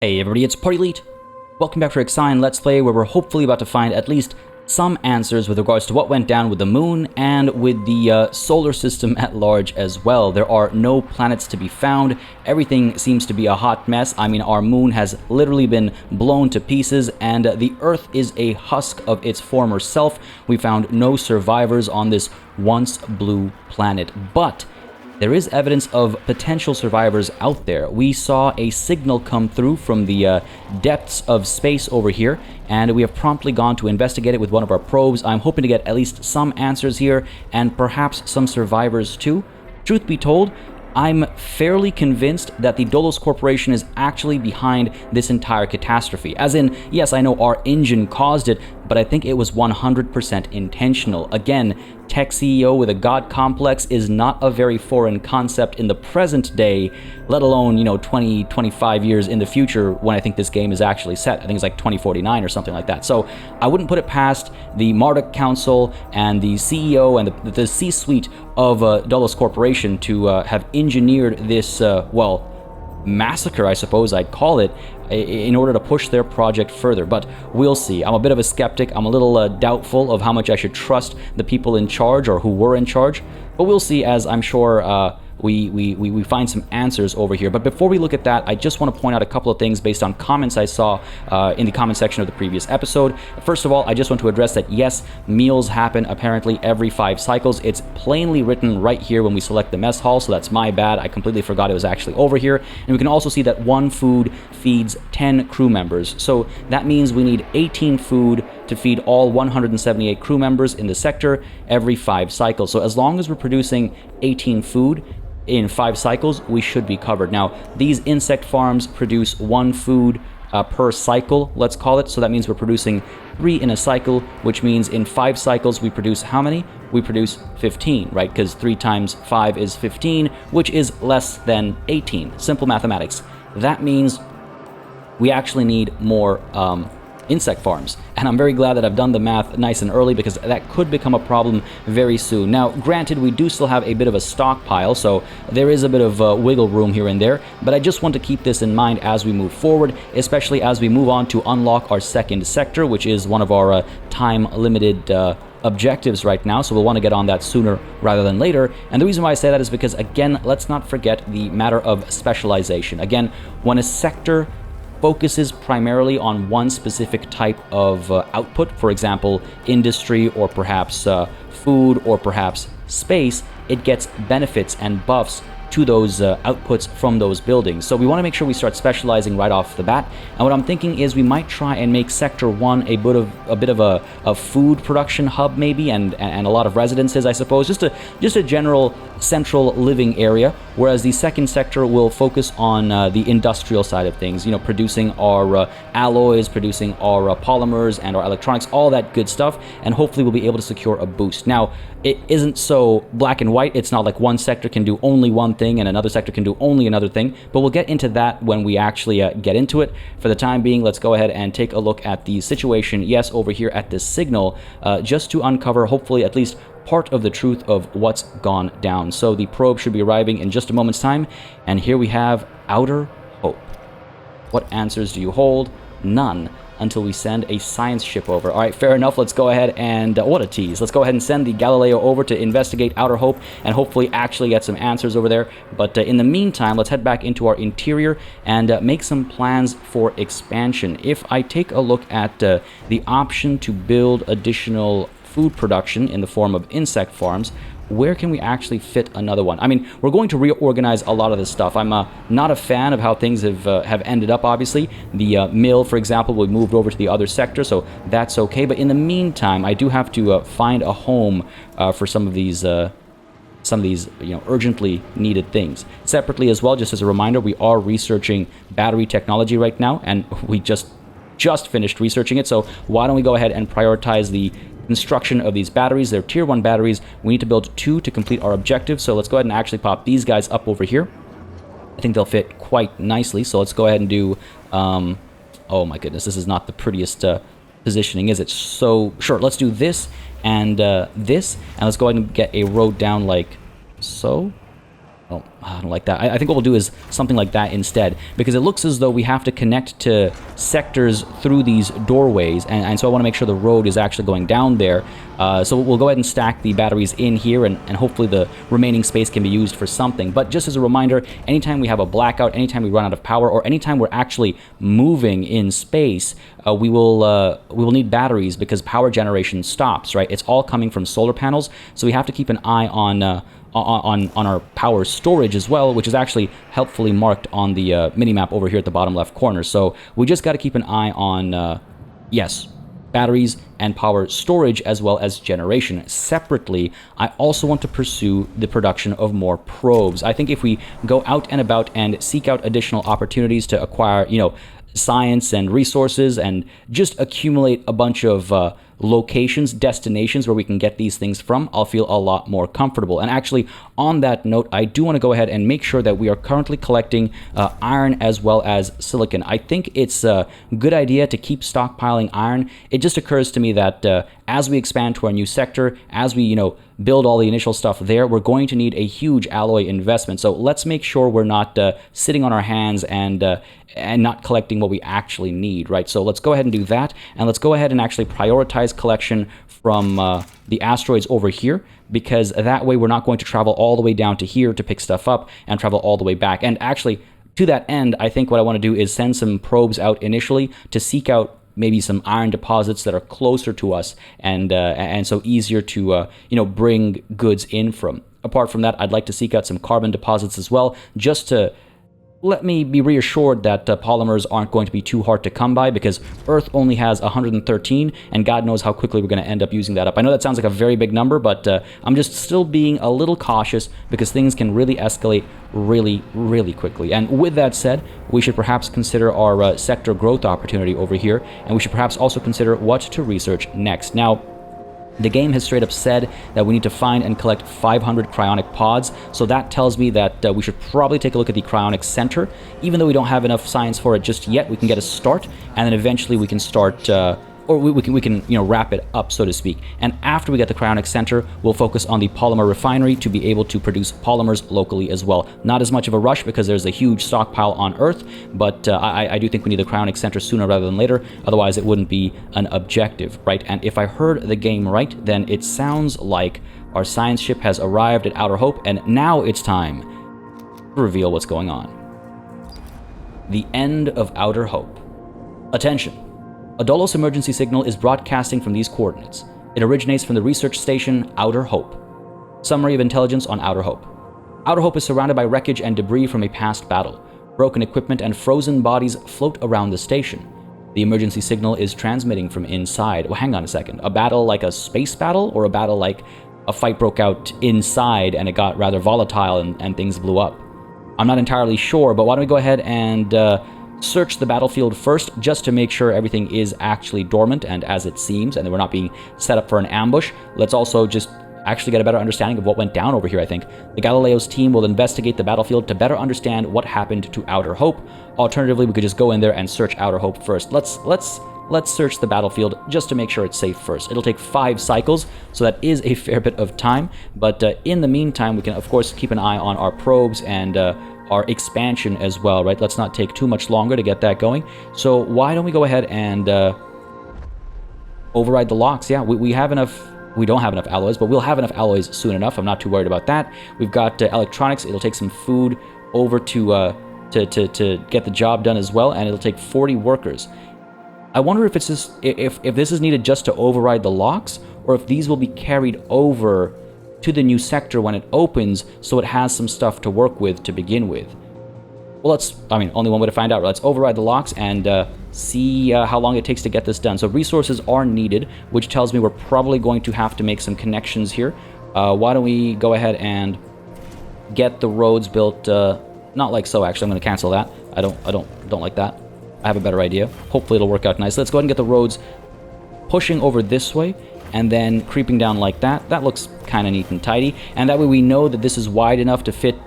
Hey everybody, it's PartyElite. Welcome back to IXION Let's Play, where we're hopefully about to find at least some answers with regards to what went down with the moon and with the solar system at large as well. There are no planets to be found. Everything seems to be a hot mess. I mean, our moon has literally been blown to pieces, and the Earth is a husk of its former self. We found no survivors on this once blue planet, but there is evidence of potential survivors out there. We saw a signal come through from the depths of space over here, and we have promptly gone to investigate it with one of our probes. I'm hoping to get at least some answers here, and perhaps some survivors too. Truth be told, I'm fairly convinced that the Dolos Corporation is actually behind this entire catastrophe. As in, yes, I know our engine caused it, but I think it was 100% intentional. Again, tech CEO with a god complex is not a very foreign concept in the present day, let alone, 20, 25 years in the future when I think this game is actually set. I think it's like 2049 or something like that. So I wouldn't put it past the Marduk Council and the CEO and the C-suite of Dolos Corporation to have engineered this, massacre, I suppose I'd call it, in order to push their project further. But we'll see. I'm a bit of a skeptic. I'm a little doubtful of how much I should trust the people in charge, or who were in charge. But we'll see, as I'm sure we find some answers over here. But before we look at that, I just want to point out a couple of things based on comments I saw in the comment section of the previous episode. First of all, I just want to address that yes, meals happen apparently every 5 cycles. It's plainly written right here when we select the mess hall, so that's my bad. I completely forgot it was actually over here. And we can also see that one food feeds 10 crew members. So that means we need 18 food to feed all 178 crew members in the sector every 5 cycles. So as long as we're producing 18 food in 5 cycles, we should be covered. Now, these insect farms produce 1 food per cycle, let's call it. So that means we're producing 3 in a cycle, which means in 5 cycles we produce how many? We produce 15, right? Because 3 times 5 is 15, which is less than 18. Simple mathematics. That means we actually need more insect farms, and I'm very glad that I've done the math nice and early, because that could become a problem very soon. Now, granted, we do still have a bit of a stockpile, so there is a bit of wiggle room here and there, but I just want to keep this in mind as we move forward, especially as we move on to unlock our second sector, which is one of our time-limited objectives right now, so we'll want to get on that sooner rather than later. And the reason why I say that is because, again, let's not forget the matter of specialization. Again, when a sector focuses primarily on one specific type of output, for example, industry, or perhaps food, or perhaps space, it gets benefits and buffs to those outputs from those buildings. So we want to make sure we start specializing right off the bat. And what I'm thinking is we might try and make Sector 1 a bit of a food production hub, maybe, and a lot of residences, I suppose, just a general central living area, whereas the second sector will focus on the industrial side of things, producing our alloys, producing our polymers and our electronics, all that good stuff, and hopefully we'll be able to secure a boost. Now, it isn't so black and white. It's not like one sector can do only one thing and another sector can do only another thing, but we'll get into that when we actually get into it. For the time being, let's go ahead and take a look at the situation, yes, over here at this signal, just to uncover, hopefully, at least part of the truth of what's gone down. So the probe should be arriving in just a moment's time, and here we have Outer Hope. What answers do you hold? None, until we send a science ship over. All right, fair enough. Let's go ahead and, what a tease. Let's go ahead and send the Galileo over to investigate Outer Hope and hopefully actually get some answers over there. But in the meantime, let's head back into our interior and make some plans for expansion. If I take a look at the option to build additional food production in the form of insect farms, where can we actually fit another one? I mean, we're going to reorganize a lot of this stuff. I'm not a fan of how things have ended up, obviously. The mill, for example, we moved over to the other sector, so that's okay. But in the meantime, I do have to find a home for some of these urgently needed things. Separately as well, just as a reminder, we are researching battery technology right now, and we just finished researching it, so why don't we go ahead and prioritize the construction of these batteries. They're tier 1 batteries. We need to build 2 to complete our objective, so let's go ahead and actually pop these guys up over here. I think they'll fit quite nicely, so let's go ahead and do oh my goodness, this is not the prettiest positioning, is it? So sure, let's do this and this, and let's go ahead and get a road down like so. Oh, I don't like that. I think what we'll do is something like that instead, because it looks as though we have to connect to sectors through these doorways, and so I want to make sure the road is actually going down there. So we'll go ahead and stack the batteries in here, and hopefully the remaining space can be used for something. But just as a reminder, anytime we have a blackout, anytime we run out of power, or anytime we're actually moving in space, we will need batteries, because power generation stops, right? It's all coming from solar panels, so we have to keep an eye on our power storage as well, which is actually helpfully marked on the minimap over here at the bottom left corner. So we just got to keep an eye on, yes, batteries and power storage, as well as generation. Separately, I also want to pursue the production of more probes. I think if we go out and about and seek out additional opportunities to acquire, science and resources, and just accumulate a bunch of locations, destinations where we can get these things from, I'll feel a lot more comfortable. And actually, on that note, I do want to go ahead and make sure that we are currently collecting iron as well as silicon. I think it's a good idea to keep stockpiling iron. It just occurs to me that as we expand to our new sector, as we, build all the initial stuff there, we're going to need a huge alloy investment. So let's make sure we're not sitting on our hands and not collecting what we actually need, right? So let's go ahead and do that, and let's go ahead and actually prioritize collection from the asteroids over here, because that way we're not going to travel all the way down to here to pick stuff up and travel all the way back. And actually, to that end, I think what I want to do is send some probes out initially to seek out maybe some iron deposits that are closer to us, and so easier to bring goods in from. Apart from that, I'd like to seek out some carbon deposits as well, just to let me be reassured that polymers aren't going to be too hard to come by, because Earth only has 113, and God knows how quickly we're going to end up using that up. I know that sounds like a very big number, but I'm just still being a little cautious, because things can really escalate really, really quickly. And with that said, we should perhaps consider our sector growth opportunity over here, and we should perhaps also consider what to research next. Now, the game has straight up said that we need to find and collect 500 cryonic pods, so that tells me that we should probably take a look at the cryonic center. Even though we don't have enough science for it just yet, we can get a start, and then eventually we can start, or we can wrap it up, so to speak. And after we get the cryonic center, we'll focus on the polymer refinery to be able to produce polymers locally as well. Not as much of a rush, because there's a huge stockpile on Earth, but I do think we need the cryonic center sooner rather than later, otherwise it wouldn't be an objective, right? And if I heard the game right, then it sounds like our science ship has arrived at Outer Hope, and now it's time to reveal what's going on. The end of Outer Hope. Attention. A Dolos emergency signal is broadcasting from these coordinates. It originates from the research station Outer Hope. Summary of intelligence on Outer Hope. Outer Hope is surrounded by wreckage and debris from a past battle. Broken equipment and frozen bodies float around the station. The emergency signal is transmitting from inside. Well, hang on a second. A battle like a space battle, or a battle like a fight broke out inside and it got rather volatile and things blew up? I'm not entirely sure, but why don't we go ahead and search the battlefield first, just to make sure everything is actually dormant and as it seems, and that we're not being set up for an ambush. Let's also just actually get a better understanding of what went down over here, I think. The Galileo's team will investigate the battlefield to better understand what happened to Outer Hope. Alternatively, we could just go in there and search Outer Hope first. Let's search the battlefield just to make sure it's safe first. It'll take 5 cycles, so that is a fair bit of time, but in the meantime, we can of course keep an eye on our probes and our expansion as well, right? Let's not take too much longer to get that going. So why don't we go ahead and override the locks? Yeah, we have enough. We don't have enough alloys, but we'll have enough alloys soon enough. I'm not too worried about that. We've got electronics. It'll take some food over to get the job done as well, and it'll take 40 workers. I wonder if it's just, if this is needed just to override the locks, or if these will be carried over to the new sector when it opens, so it has some stuff to work with to begin with. Well, only one way to find out. Let's override the locks and see how long it takes to get this done. So resources are needed, which tells me we're probably going to have to make some connections here. Why don't we go ahead and get the roads built? Not like so, actually. I'm going to cancel that. I don't like that. I have a better idea. Hopefully it'll work out nicely. Let's go ahead and get the roads pushing over this way, and then creeping down like that. That looks kind of neat and tidy, and that way we know that this is wide enough to fit,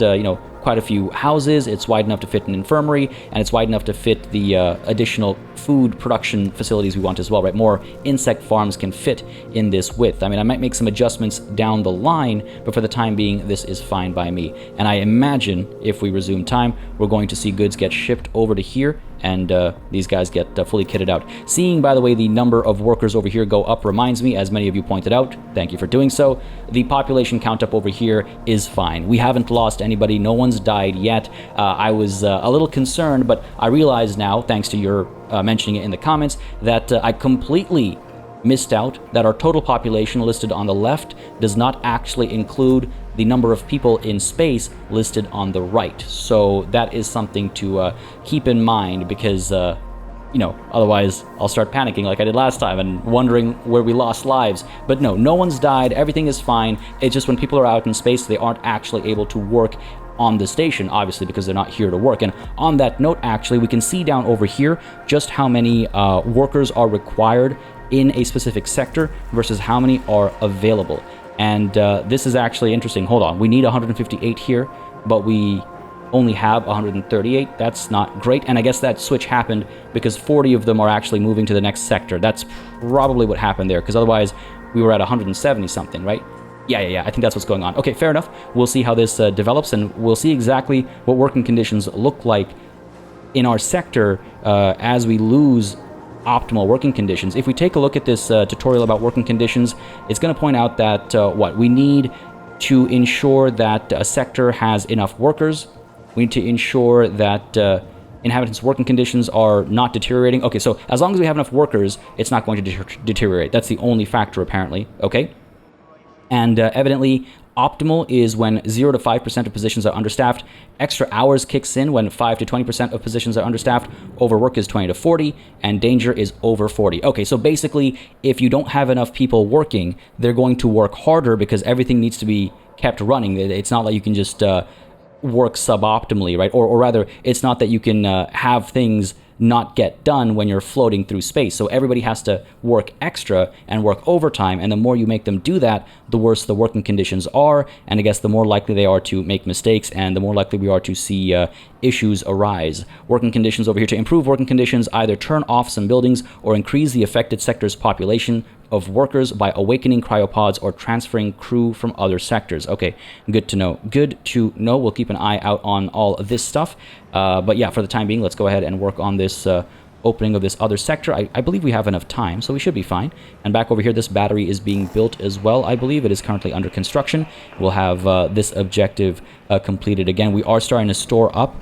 quite a few houses. It's wide enough to fit an infirmary, and it's wide enough to fit the additional food production facilities we want as well, right? More insect farms can fit in this width. I mean, I might make some adjustments down the line, but for the time being, this is fine by me. And I imagine if we resume time, we're going to see goods get shipped over to here, and these guys get fully kitted out. Seeing, by the way, the number of workers over here go up reminds me, as many of you pointed out, thank you for doing so, the population count up over here is fine. We haven't lost anybody, no one's died yet. I was a little concerned, but I realize now, thanks to your mentioning it in the comments, that I completely missed out that our total population listed on the left does not actually include the number of people in space listed on the right. So that is something to keep in mind, because you know, otherwise I'll start panicking like I did last time and wondering where we lost lives. But no, no one's died, everything is fine. It's just when people are out in space, they aren't actually able to work on the station, obviously, because they're not here to work. And on that note, actually, we can see down over here just how many workers are required in a specific sector versus how many are available. And this is actually interesting. Hold on, we need 158 here, but we only have 138. That's not great. And I guess that switch happened because 40 of them are actually moving to the next sector. That's probably what happened there, because otherwise we were at 170 something, right? Yeah, I think that's what's going on. Okay, fair enough. We'll see how this develops, and we'll see exactly what working conditions look like in our sector as we lose optimal working conditions. If we take a look at this tutorial about working conditions, it's going to point out that what we need to ensure that a sector has enough workers. We need to ensure that inhabitants' working conditions are not deteriorating. Okay, so as long as we have enough workers, it's not going to deteriorate. That's the only factor, apparently. Okay. And evidently, optimal is when 0 to 5% of positions are understaffed. Extra hours kicks in when 5 to 20% of positions are understaffed. Overwork is 20 to 40, and danger is over 40. Okay, so basically, if you don't have enough people working, they're going to work harder because everything needs to be kept running. It's not like you can just work suboptimally, right? Or rather, it's not that you can have things not get done when you're floating through space. So everybody has to work extra and work overtime, and the more you make them do that, the worse the working conditions are, and I guess the more likely they are to make mistakes, and the more likely we are to see issues arise. Working conditions over here. To improve working conditions, either turn off some buildings or increase the affected sector's population of workers by awakening cryopods or transferring crew from other sectors. Okay, good to know. Good to know. We'll keep an eye out on all of this stuff. But yeah, for the time being, let's go ahead and work on this opening of this other sector. I believe we have enough time, so we should be fine. And back over here, this battery is being built as well. I believe it is currently under construction. We'll have this objective completed again. We are starting to store up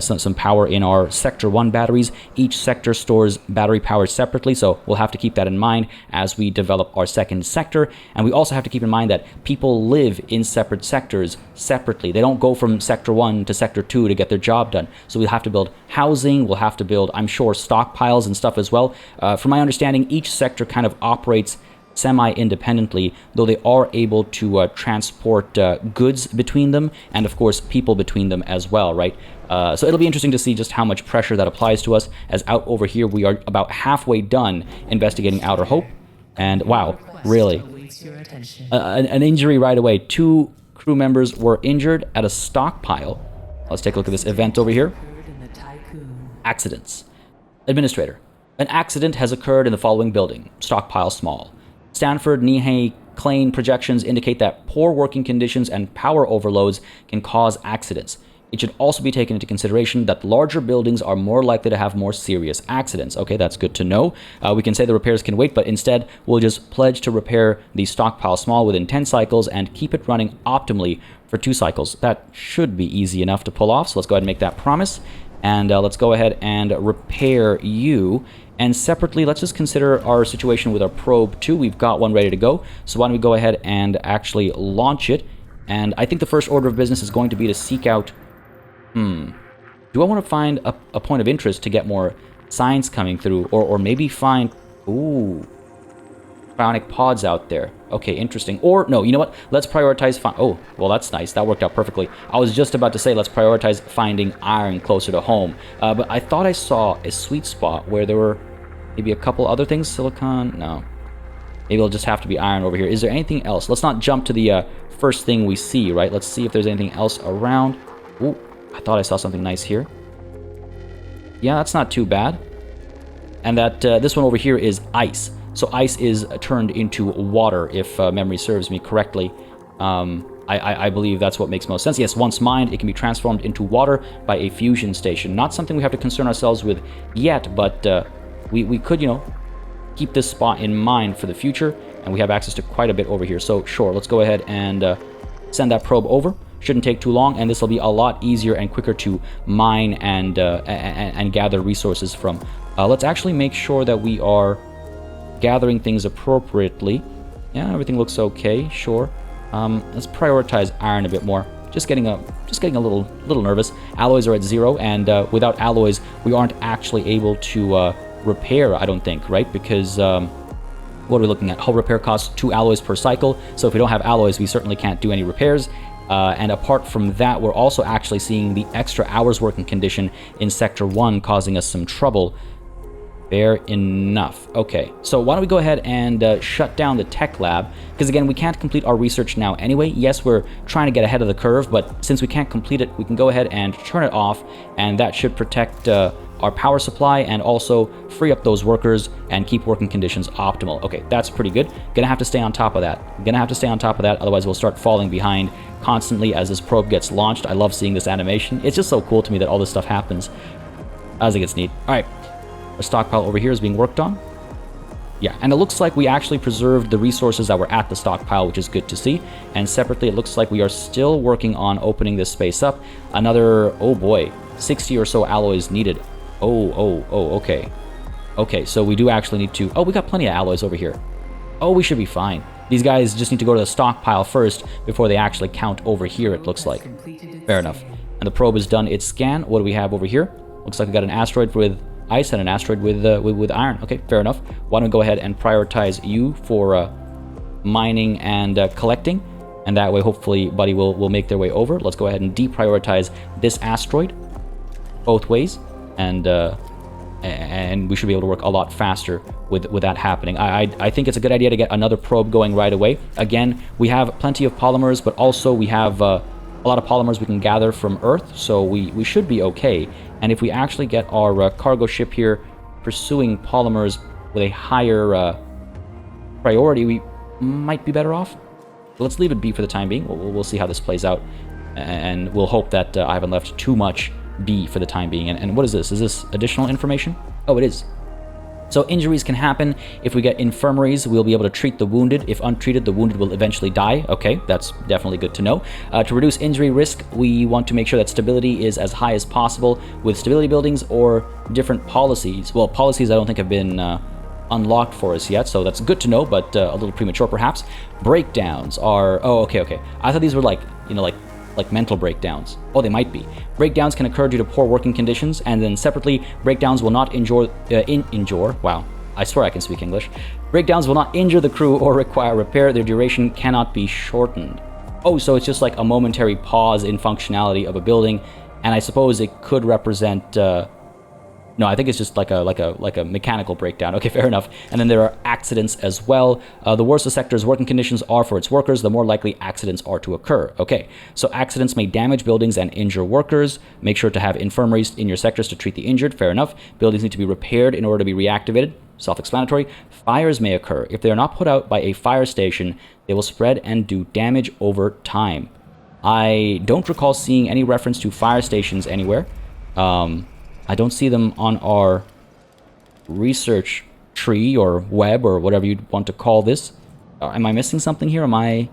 some power in our Sector 1 batteries. Each sector stores battery power separately, so we'll have to keep that in mind as we develop our second sector. And we also have to keep in mind that people live in separate sectors separately. They don't go from Sector 1 to Sector 2 to get their job done. So we'll have to build housing, we'll have to build, I'm sure, stockpiles and stuff as well. From my understanding, each sector kind of operates semi-independently, though they are able to transport goods between them, and of course people between them as well, right? So it'll be interesting to see just how much pressure that applies to us, as out over here we are about halfway done investigating Outer Hope, and wow, really? An injury right away. 2 crew members were injured at a stockpile. Let's take a look at this event over here. Accidents. Administrator. An accident has occurred in the following building. Stockpile small. Stanford Nihei Klein projections indicate that poor working conditions and power overloads can cause accidents. It should also be taken into consideration that larger buildings are more likely to have more serious accidents. Okay, that's good to know. We can say the repairs can wait, but instead we'll just pledge to repair the stockpile small within 10 cycles and keep it running optimally for 2 cycles. That should be easy enough to pull off, so let's go ahead and make that promise. And let's go ahead and repair you. And separately, let's just consider our situation with our probe too. We've got one ready to go. So why don't we go ahead and actually launch it. And I think the first order of business is going to be to seek out... Do I want to find a point of interest to get more science coming through? Or maybe find... Ooh. Cryonic pods out there. Okay, interesting. Or, no, you know what? Let's prioritize... Oh, well, that's nice. That worked out perfectly. I was just about to say, let's prioritize finding iron closer to home. But I thought I saw a sweet spot where there were maybe a couple other things. Silicon? No. Maybe it'll just have to be iron over here. Is there anything else? Let's not jump to the first thing we see, right? Let's see if there's anything else around. Ooh, I thought I saw something nice here. Yeah, that's not too bad. and that this one over here is ice. So ice is turned into water, if memory serves me correctly. I believe that's what makes most sense. Yes, once mined, it can be transformed into water by a fusion station. Not something we have to concern ourselves with yet, but we could, you know, keep this spot in mind for the future, and we have access to quite a bit over here. So sure, let's go ahead and send that probe over. Shouldn't take too long, and this will be a lot easier and quicker to mine and gather resources from. Let's actually make sure that we are gathering things appropriately. Yeah, everything looks okay. Sure. Let's prioritize iron a bit more. Just getting a little nervous. Alloys are at 0, and without alloys, we aren't actually able to repair. I don't think, right? Because what are we looking at? Hull repair costs 2 alloys per cycle. So if we don't have alloys, we certainly can't do any repairs. And apart from that, we're also actually seeing the extra hours working condition in Sector 1 causing us some trouble. Fair enough. Okay, so why don't we go ahead and shut down the tech lab, because again, we can't complete our research now anyway. Yes, we're trying to get ahead of the curve, but since we can't complete it, we can go ahead and turn it off, and that should protect our power supply and also free up those workers and keep working conditions optimal. Okay, that's pretty good. Gonna have to stay on top of that. Otherwise we'll start falling behind constantly as this probe gets launched. I love seeing this animation. It's just so cool to me that all this stuff happens. I think it's neat. All right. Our stockpile over here is being worked on. Yeah, and it looks like we actually preserved the resources that were at the stockpile, which is good to see. And separately, it looks like we are still working on opening this space up. Another, oh boy, 60 or so alloys needed. Okay. Okay, so we do actually need to... Oh, we got plenty of alloys over here. Oh, we should be fine. These guys just need to go to the stockpile first before they actually count over here, it looks like. Fair enough. And the probe has done its scan. What do we have over here? Looks like we got an asteroid with ice and an asteroid with iron. Okay, fair enough. Why don't we go ahead and prioritize you for mining and collecting, and that way hopefully buddy will make their way over. Let's go ahead and deprioritize this asteroid both ways, and we should be able to work a lot faster with that happening. I think it's a good idea to get another probe going right away. Again, we have plenty of polymers, but also we have a lot of polymers we can gather from Earth, so we should be okay. And if we actually get our cargo ship here pursuing polymers with a higher priority, we might be better off. Let's leave it be for the time being. We'll see how this plays out, and we'll hope that I haven't left too much B for the time being. And what is this? Is this additional information? Oh, it is. So injuries can happen. If we get infirmaries, we'll be able to treat the wounded. If untreated, the wounded will eventually die. Okay, that's definitely good to know. To reduce injury risk, we want to make sure that stability is as high as possible with stability buildings or different policies. Well, policies I don't think have been unlocked for us yet, so that's good to know, but a little premature perhaps. Breakdowns are... Oh, okay. I thought these were like, you know, like mental breakdowns. Oh, they might be. Breakdowns can occur due to poor working conditions, and then separately, breakdowns will not wow, I swear I can speak English. Breakdowns will not injure the crew or require repair. Their duration cannot be shortened. Oh, so it's just like a momentary pause in functionality of a building, and I suppose it could represent... No, I think it's just like a mechanical breakdown. Okay, fair enough. And then there are accidents as well. The worse the sector's working conditions are for its workers, the more likely accidents are to occur. Okay, so accidents may damage buildings and injure workers. Make sure to have infirmaries in your sectors to treat the injured. Fair enough. Buildings need to be repaired in order to be reactivated. Self-explanatory. Fires may occur. If they are not put out by a fire station, they will spread and do damage over time. I don't recall seeing any reference to fire stations anywhere. I don't see them on our research tree or web or whatever you'd want to call this. Am I missing something here? Are my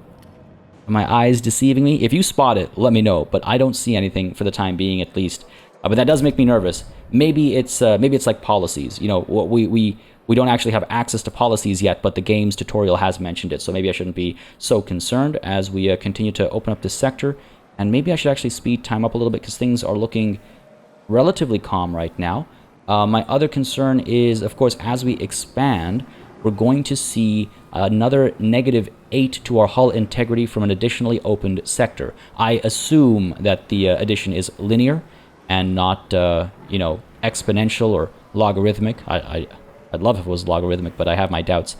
eyes deceiving me? If you spot it, let me know. But I don't see anything for the time being, at least. But that does make me nervous. Maybe it's like policies. You know, we don't actually have access to policies yet, but the game's tutorial has mentioned it. So maybe I shouldn't be so concerned as we continue to open up this sector. And maybe I should actually speed time up a little bit because things are looking relatively calm right now. My other concern is, of course, as we expand, we're going to see another -8 to our hull integrity from an additionally opened sector. I assume that the addition is linear and not, you know, exponential or logarithmic. I'd love if it was logarithmic, but I have my doubts.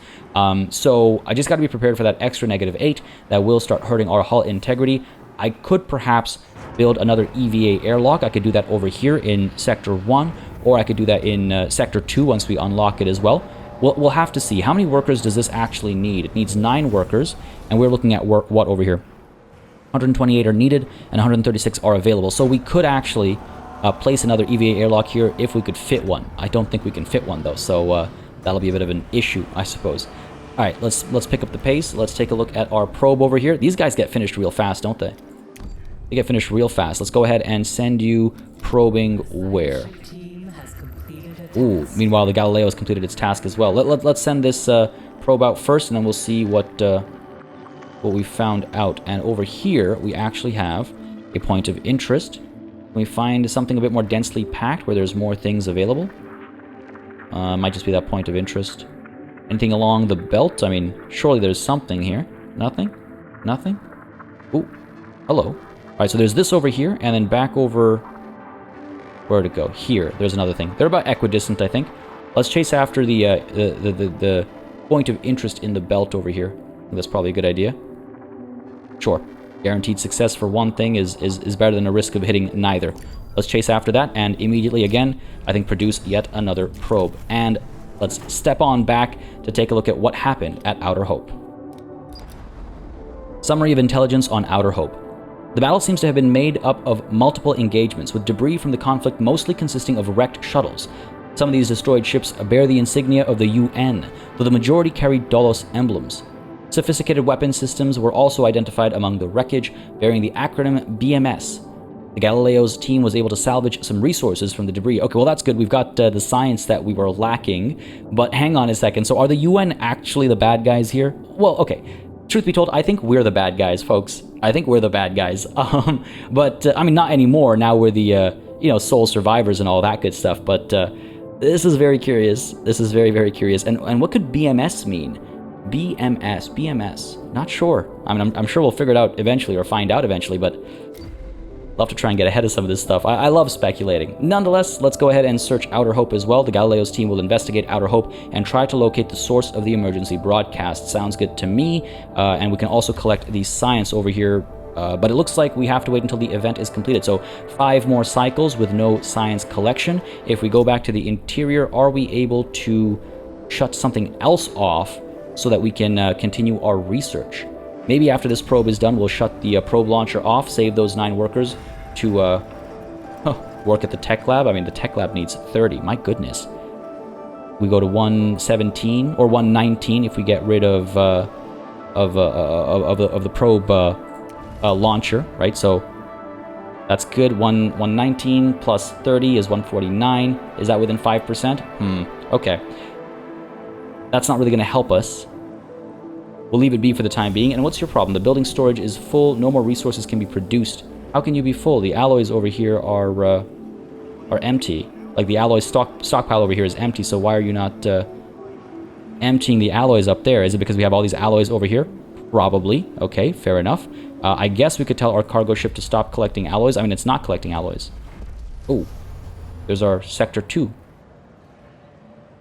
So I just got to be prepared for that extra -8 that will start hurting our hull integrity. I could perhaps build another EVA airlock. I could do that over here in Sector 1, or I could do that in Sector 2 once we unlock it as well. We'll have to see. How many workers does this actually need? It needs 9 workers, and we're looking at what over here? 128 are needed, and 136 are available. So we could actually place another EVA airlock here if we could fit one. I don't think we can fit one, though, so that'll be a bit of an issue, I suppose. All right, let's pick up the pace. Let's take a look at our probe over here. These guys get finished real fast, don't they? They get finished real fast. Let's go ahead and send you probing where? Ooh, meanwhile, the Galileo has completed its task as well. Let's send this probe out first, and then we'll see what we found out. And over here, we actually have a point of interest. Can we find something a bit more densely packed where there's more things available? Might just be that point of interest. Anything along the belt? I mean, surely there's something here. Nothing? Nothing? Ooh, hello. Alright, so there's this over here, and then back over... Where'd it go? Here. There's another thing. They're about equidistant, I think. Let's chase after the point of interest in the belt over here. I think that's probably a good idea. Sure. Guaranteed success for one thing is better than a risk of hitting neither. Let's chase after that, and immediately again, I think produce yet another probe. And let's step on back to take a look at what happened at Outer Hope. Summary of intelligence on Outer Hope. The battle seems to have been made up of multiple engagements, with debris from the conflict mostly consisting of wrecked shuttles. Some of these destroyed ships bear the insignia of the UN, though the majority carried Dolos emblems. Sophisticated weapon systems were also identified among the wreckage, bearing the acronym BMS. The Galileo's team was able to salvage some resources from the debris. Okay, well that's good. We've got the science that we were lacking. But hang on a second. So are the UN actually the bad guys here? Well, okay. Truth be told, I think we're the bad guys, folks. I think we're the bad guys. But I mean, not anymore. Now we're the, sole survivors and all that good stuff. But this is very curious. This is very, very curious. And what could BMS mean? BMS. Not sure. I mean, I'm sure we'll figure it out eventually or find out eventually, but love to try and get ahead of some of this stuff. I love speculating. Nonetheless, let's go ahead and search Outer Hope as well. The Galileo's team will investigate Outer Hope and try to locate the source of the emergency broadcast. Sounds good to me. And we can also collect the science over here. But it looks like we have to wait until the event is completed. So 5 more cycles with no science collection. If we go back to the interior, are we able to shut something else off so that we can continue our research? Maybe after this probe is done, we'll shut the probe launcher off, save those 9 workers to work at the tech lab. I mean, the tech lab needs 30. My goodness. We go to 117 or 119 if we get rid of the probe launcher, right? So that's good. 119 plus 30 is 149. Is that within 5%? Okay. That's not really going to help us. We'll leave it be for the time being. And what's your problem? The building storage is full. No more resources can be produced. How can you be full? The alloys over here are empty. Like the alloy stockpile over here is empty. So why are you not emptying the alloys up there? Is it because we have all these alloys over here? Probably. Okay, fair enough. I guess we could tell our cargo ship to stop collecting alloys. I mean, it's not collecting alloys. Oh, there's our Sector 2.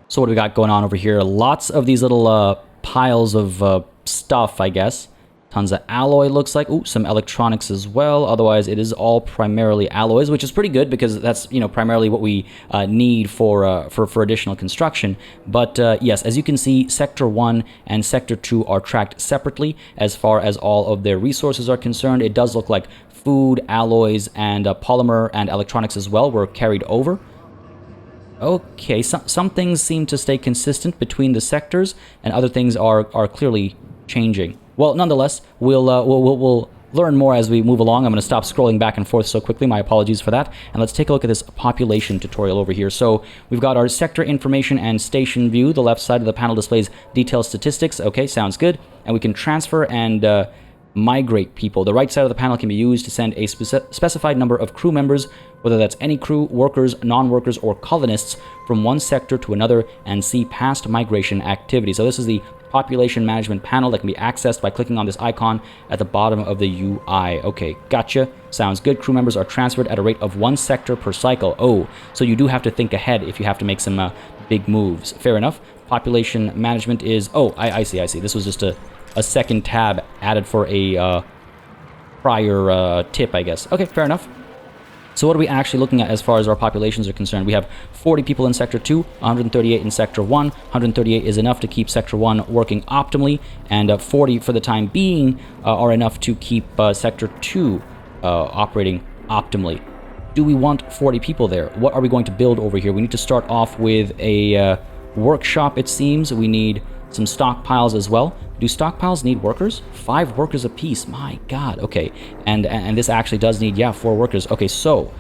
So what do we got going on over here? Lots of these little piles of stuff, I guess. Tons of alloy, looks like. Ooh, some electronics as well. Otherwise, it is all primarily alloys, which is pretty good because that's, primarily what we need for additional construction. But yes, as you can see, Sector 1 and Sector 2 are tracked separately as far as all of their resources are concerned. It does look like food, alloys, and polymer and electronics as well were carried over. Okay, some things seem to stay consistent between the sectors, and other things are clearly changing. Well, nonetheless, we'll learn more as we move along. I'm going to stop scrolling back and forth so quickly. My apologies for that. And let's take a look at this population tutorial over here. So we've got our sector information and station view. The left side of the panel displays detailed statistics. Okay, sounds good. And we can transfer and migrate people. The right side of the panel can be used to send a specified number of crew members, whether that's any crew, workers, non-workers, or colonists, from one sector to another, and see past migration activity. So this is the population management panel that can be accessed by clicking on this icon at the bottom of the UI. Okay, gotcha. Sounds good. Crew members are transferred at a rate of 1 sector per cycle. Oh, so you do have to think ahead if you have to make some big moves. Fair enough. Population management is... Oh, I see. This was just a second tab added for a prior tip, I guess. Okay, fair enough. So what are we actually looking at as far as our populations are concerned? We have 40 people in Sector 2, 138 in Sector 1. 138 is enough to keep Sector 1 working optimally, and 40 for the time being are enough to keep Sector 2 operating optimally. Do we want 40 people there? What are we going to build over here? We need to start off with a workshop, it seems. We need some stockpiles as well. Do stockpiles need workers? 5 workers apiece. My god. Okay. And this actually does need, yeah, 4 workers. Okay, so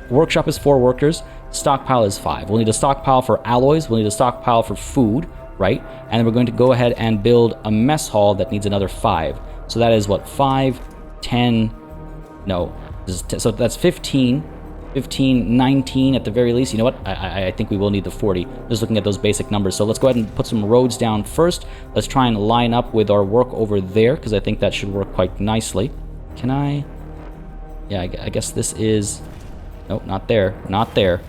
workshop is 4 workers. Stockpile is 5. We'll need a stockpile for alloys. We'll need a stockpile for food, right? And then we're going to go ahead and build a mess hall that needs another 5. So that is what? 5, 10, no. So that's 15, 19 at the very least. You know what? I think we will need the 40. Just looking at those basic numbers. So let's go ahead and put some roads down first. Let's try and line up with our work over there, because I think that should work quite nicely. Can I? Yeah, I guess this is... Nope, not there. Not there.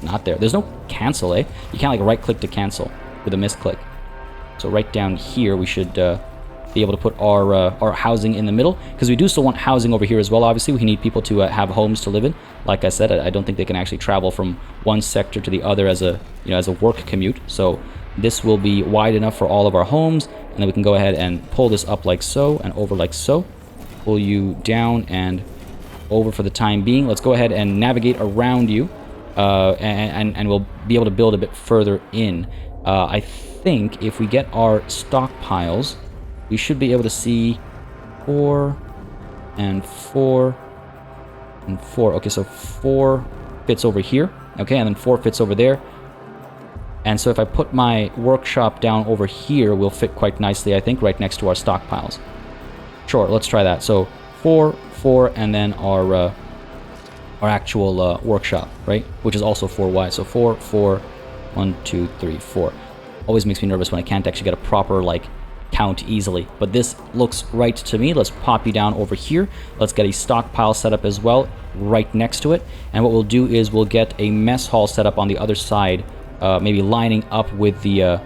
Not there. There's no cancel, eh? You can't, like, right-click to cancel with a misclick. So right down here, we should... be able to put our housing in the middle, because we do still want housing over here as well. Obviously, we need people to have homes to live in. Like I said, I don't think they can actually travel from one sector to the other as a work commute. So this will be wide enough for all of our homes, and then we can go ahead and pull this up like so and over like so. Pull you down and over for the time being. Let's go ahead and navigate around you, and we'll be able to build a bit further in. I think if we get our stockpiles, we should be able to see 4 and 4 and 4. Okay, so 4 fits over here. Okay, and then 4 fits over there. And so if I put my workshop down over here, we'll fit quite nicely, I think, right next to our stockpiles. Sure, let's try that. So 4, 4, and then our actual workshop, right? Which is also 4 wide. So 4, 4, 1, 2, 3, 4. Always makes me nervous when I can't actually get a proper, like, count easily, but this looks right to me. Let's pop you down over here. Let's get a stockpile set up as well right next to it, and what we'll do is we'll get a mess hall set up on the other side, maybe lining up with the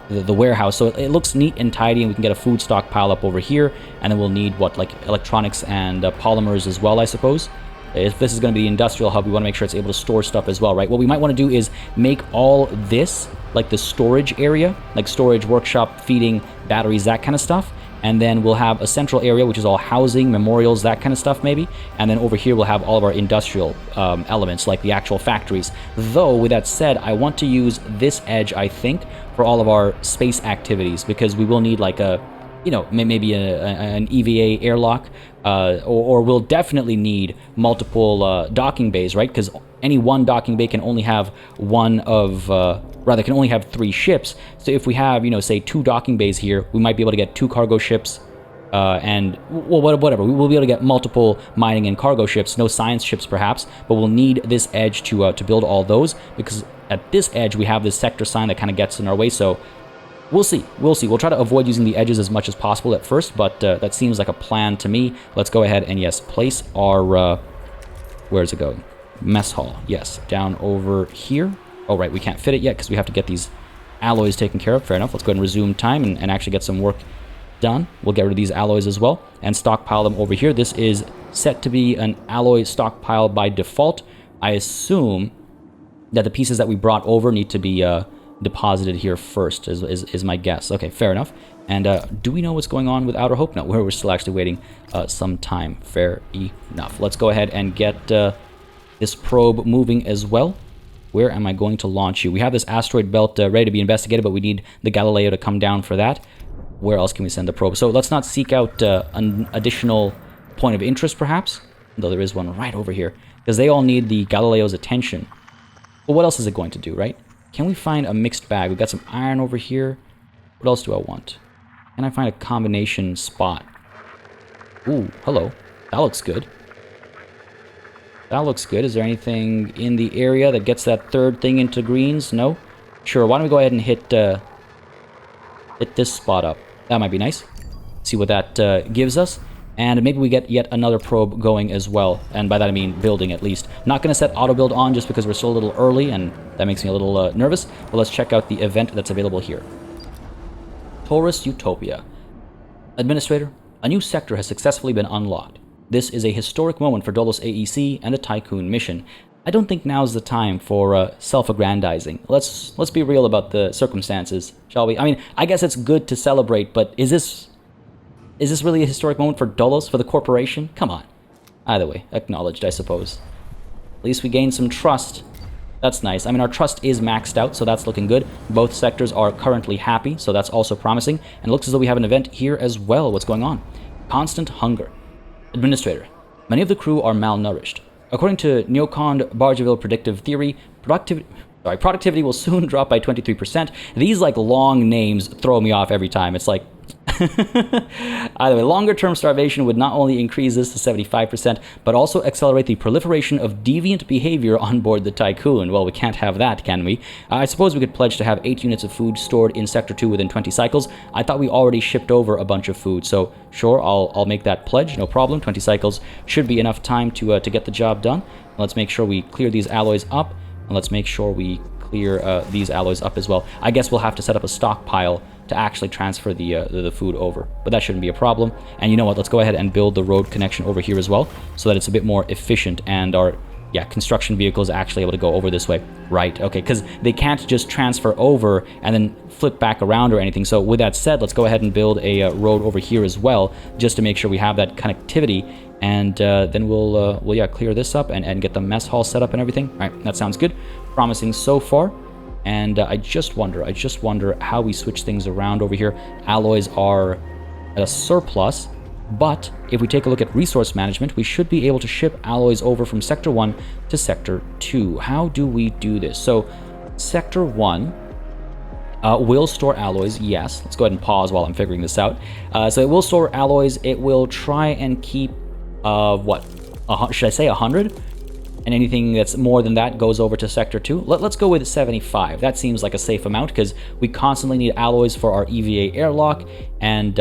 warehouse, so it looks neat and tidy, and we can get a food stockpile up over here, and then we'll need what, like electronics and polymers as well, I suppose. If this is going to be the industrial hub, we want to make sure it's able to store stuff as well, right? What we might want to do is make all this like the storage area, like storage, workshop, feeding, batteries, that kind of stuff. And then we'll have a central area, which is all housing, memorials, that kind of stuff maybe. And then over here, we'll have all of our industrial elements, like the actual factories. Though, with that said, I want to use this edge, I think, for all of our space activities, because we will need like a, you know, maybe an EVA airlock, or we'll definitely need multiple docking bays, right? Because any one docking bay can only have can only have 3 ships. So if we have, you know, say 2 docking bays here, we might be able to get 2 cargo ships, and, well, whatever. We will be able to get multiple mining and cargo ships, no science ships perhaps, but we'll need this edge to build all those, because at this edge we have this sector sign that kind of gets in our way, so we'll see. We'll try to avoid using the edges as much as possible at first, but that seems like a plan to me. Let's go ahead and, yes, place our, where's it going? Mess hall, yes, down over here. Oh, right, we can't fit it yet because we have to get these alloys taken care of. Fair enough. Let's go ahead and resume time and actually get some work done. We'll get rid of these alloys as well and stockpile them over here. This is set to be an alloy stockpile by default. I assume that the pieces that we brought over need to be deposited here first, is my guess. Okay, fair enough. And do we know what's going on with Outer Hope? No, we're still actually waiting some time. Fair enough. Let's go ahead and get this probe moving as well. Where am I going to launch you? We have this asteroid belt ready to be investigated, but we need the Galileo to come down for that. Where else can we send the probe? So let's not seek out an additional point of interest, perhaps, though there is one right over here, because they all need the Galileo's attention. But what else is it going to do, right? Can we find a mixed bag? We've got some iron over here. What else do I want? Can I find a combination spot? Ooh, hello. That looks good. That looks good. Is there anything in the area that gets that third thing into greens? No? Sure, why don't we go ahead and hit this spot up. That might be nice. See what that gives us. And maybe we get yet another probe going as well. And by that I mean building, at least. Not going to set auto build on just because we're still a little early, and that makes me a little nervous. But let's check out the event that's available here. Taurus Utopia. Administrator, a new sector has successfully been unlocked. This is a historic moment for Dolos AEC and the Tiqqun mission. I don't think now's the time for self-aggrandizing. Let's be real about the circumstances, shall we? I mean, I guess it's good to celebrate, but is this really a historic moment for Dolos, for the corporation? Come on. Either way, acknowledged, I suppose. At least we gained some trust. That's nice. I mean, our trust is maxed out, so that's looking good. Both sectors are currently happy, so that's also promising. And it looks as though we have an event here as well. What's going on? Constant hunger. Administrator. Many of the crew are malnourished. According to Neocon Bargeville predictive theory, productivity will soon drop by 23%. These, like, long names throw me off every time. It's like... Either way, longer-term starvation would not only increase this to 75%, but also accelerate the proliferation of deviant behavior on board the Tiqqun. Well, we can't have that, can we? I suppose we could pledge to have 8 units of food stored in Sector 2 within 20 cycles. I thought we already shipped over a bunch of food, so sure, I'll make that pledge, no problem. 20 cycles should be enough time to get the job done. Let's make sure we clear these alloys up, and let's make sure we clear these alloys up as well. I guess we'll have to set up a stockpile to actually transfer the food over, but that shouldn't be a problem. And you know what, let's go ahead and build the road connection over here as well, so that it's a bit more efficient and our construction vehicles actually able to go over this way. Right, okay, because they can't just transfer over and then flip back around or anything. So with that said, let's go ahead and build a road over here as well, just to make sure we have that connectivity. And then we'll clear this up and get the mess hall set up and everything. All right, that sounds good. Promising so far. And I just wonder how we switch things around over here. Alloys are at a surplus, but if we take a look at resource management, we should be able to ship alloys over from Sector 1 to Sector 2. How do we do this? So Sector 1 will store alloys, yes. Let's go ahead and pause while I'm figuring this out. So it will store alloys. It will try and keep, should I say 100? And anything that's more than that goes over to Sector 2. Let's go with 75. That seems like a safe amount, because we constantly need alloys for our EVA airlock, and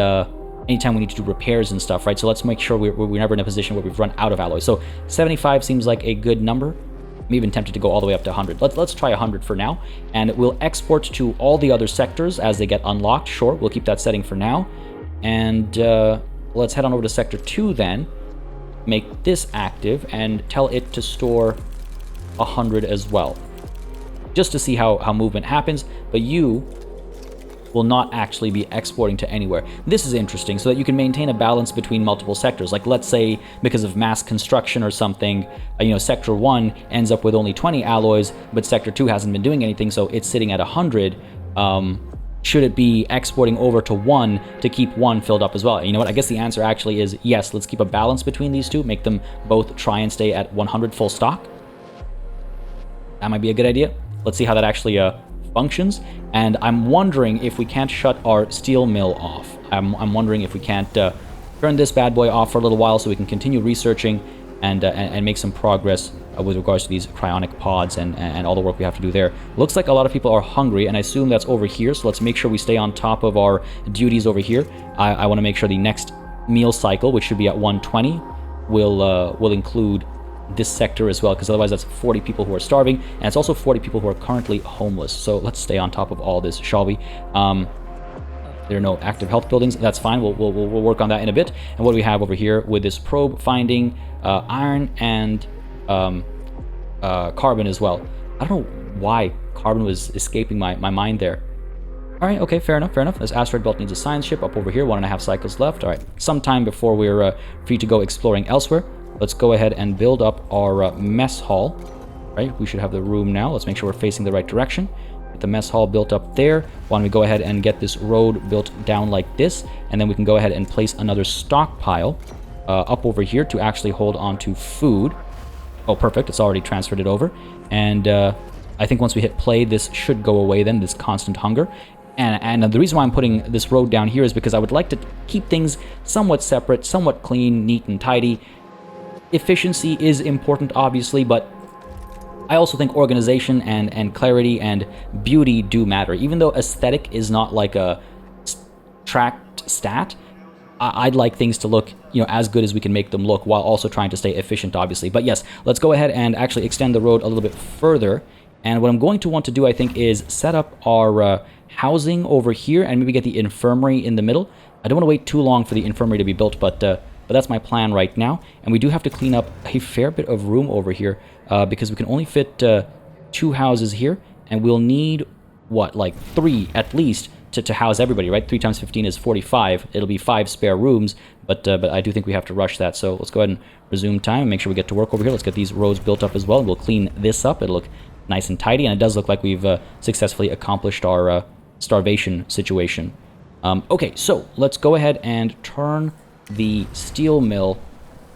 anytime we need to do repairs and stuff, right? So let's make sure we're never in a position where we've run out of alloys. So 75 seems like a good number. I'm even tempted to go all the way up to 100. Let's try 100 for now, and we'll export to all the other sectors as they get unlocked. Sure, we'll keep that setting for now. And let's head on over to Sector 2 then. Make this active and tell it to store 100 as well, just to see how movement happens. But you will not actually be exporting to anywhere. This is interesting, so that you can maintain a balance between multiple sectors. Like, let's say because of mass construction or something, Sector 1 ends up with only 20 alloys, but Sector 2 hasn't been doing anything, so it's sitting at 100. Should it be exporting over to 1 to keep 1 filled up as well? And you know what? I guess the answer actually is yes. Let's keep a balance between these two. Make them both try and stay at 100 full stock. That might be a good idea. Let's see how that actually functions. And I'm wondering if we can't shut our steel mill off. I'm wondering if we can't turn this bad boy off for a little while so we can continue researching and make some progress with regards to these cryonic pods and all the work we have to do there. Looks like a lot of people are hungry, and I assume that's over here, so let's make sure we stay on top of our duties over here. I want to make sure the next meal cycle, which should be at 120, will include this sector as well, because otherwise that's 40 people who are starving, and it's also 40 people who are currently homeless. So let's stay on top of all this, shall we? There are no active health buildings. That's fine. We'll work on that in a bit. And what do we have over here with this probe? Finding iron and carbon as well. I don't know why carbon was escaping my mind there. All right, okay, fair enough. This asteroid belt needs a science ship up over here. 1.5 cycles left. All right, sometime before we're free to go exploring elsewhere. Let's go ahead and build up our mess hall. Right, we should have the room now. Let's make sure we're facing the right direction. Get the mess hall built up there. Why don't we go ahead and get this road built down like this, and then we can go ahead and place another stockpile up over here to actually hold on to food. Oh, perfect. It's already transferred it over. And I think once we hit play, this should go away then, this constant hunger. And the reason why I'm putting this road down here is because I would like to keep things somewhat separate, somewhat clean, neat, and tidy. Efficiency is important, obviously, but I also think organization and clarity and beauty do matter. Even though aesthetic is not like a tracked stat, I'd like things to look, as good as we can make them look, while also trying to stay efficient, obviously. But yes, let's go ahead and actually extend the road a little bit further. And what I'm going to want to do, I think, is set up our housing over here and maybe get the infirmary in the middle. I don't want to wait too long for the infirmary to be built, but but that's my plan right now. And we do have to clean up a fair bit of room over here because we can only fit 2 houses here, and we'll need, what, like 3 at least to house everybody, right? 3 times 15 is 45. It'll be 5 spare rooms, but I do think we have to rush that. So let's go ahead and resume time and make sure we get to work over here. Let's get these roads built up as well. We'll clean this up. It'll look nice and tidy, and it does look like we've successfully accomplished our starvation situation. Okay, so let's go ahead and turn the steel mill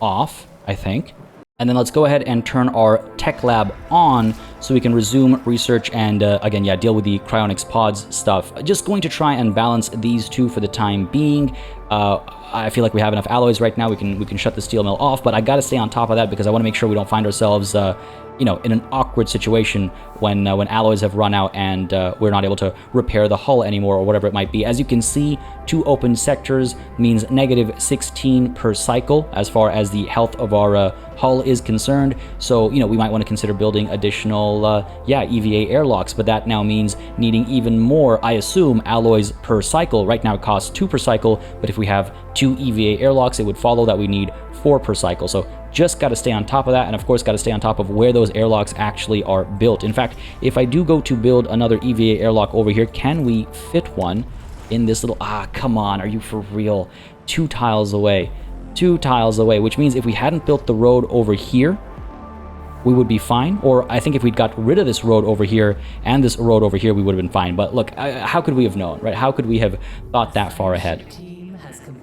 off, I think. And then let's go ahead and turn our tech lab on so we can resume research and, again, yeah, deal with the cryonics pods stuff. Just going to try and balance these two for the time being. I feel like we have enough alloys right now. We can shut the steel mill off, but I got to stay on top of that because I want to make sure we don't find ourselves, you know, in an awkward situation when alloys have run out and we're not able to repair the hull anymore or whatever it might be. As you can see, 2 open sectors means -16 per cycle as far as the health of our hull is concerned. So, you know, we might want to consider building additional, EVA airlocks, but that now means needing even more, I assume, alloys per cycle. Right now it costs 2 per cycle, but if we have 2 EVA airlocks, it would follow that we need 4 per cycle. So just got to stay on top of that, and of course got to stay on top of where those airlocks actually are built. In fact, if I do go to build another EVA airlock over here, can we fit one in this little... come on, are you for real? 2 tiles away. 2 tiles away, which means if we hadn't built the road over here, we would be fine. Or I think if we'd got rid of this road over here and this road over here, we would have been fine. But look, how could we have known, right? How could we have thought that far ahead?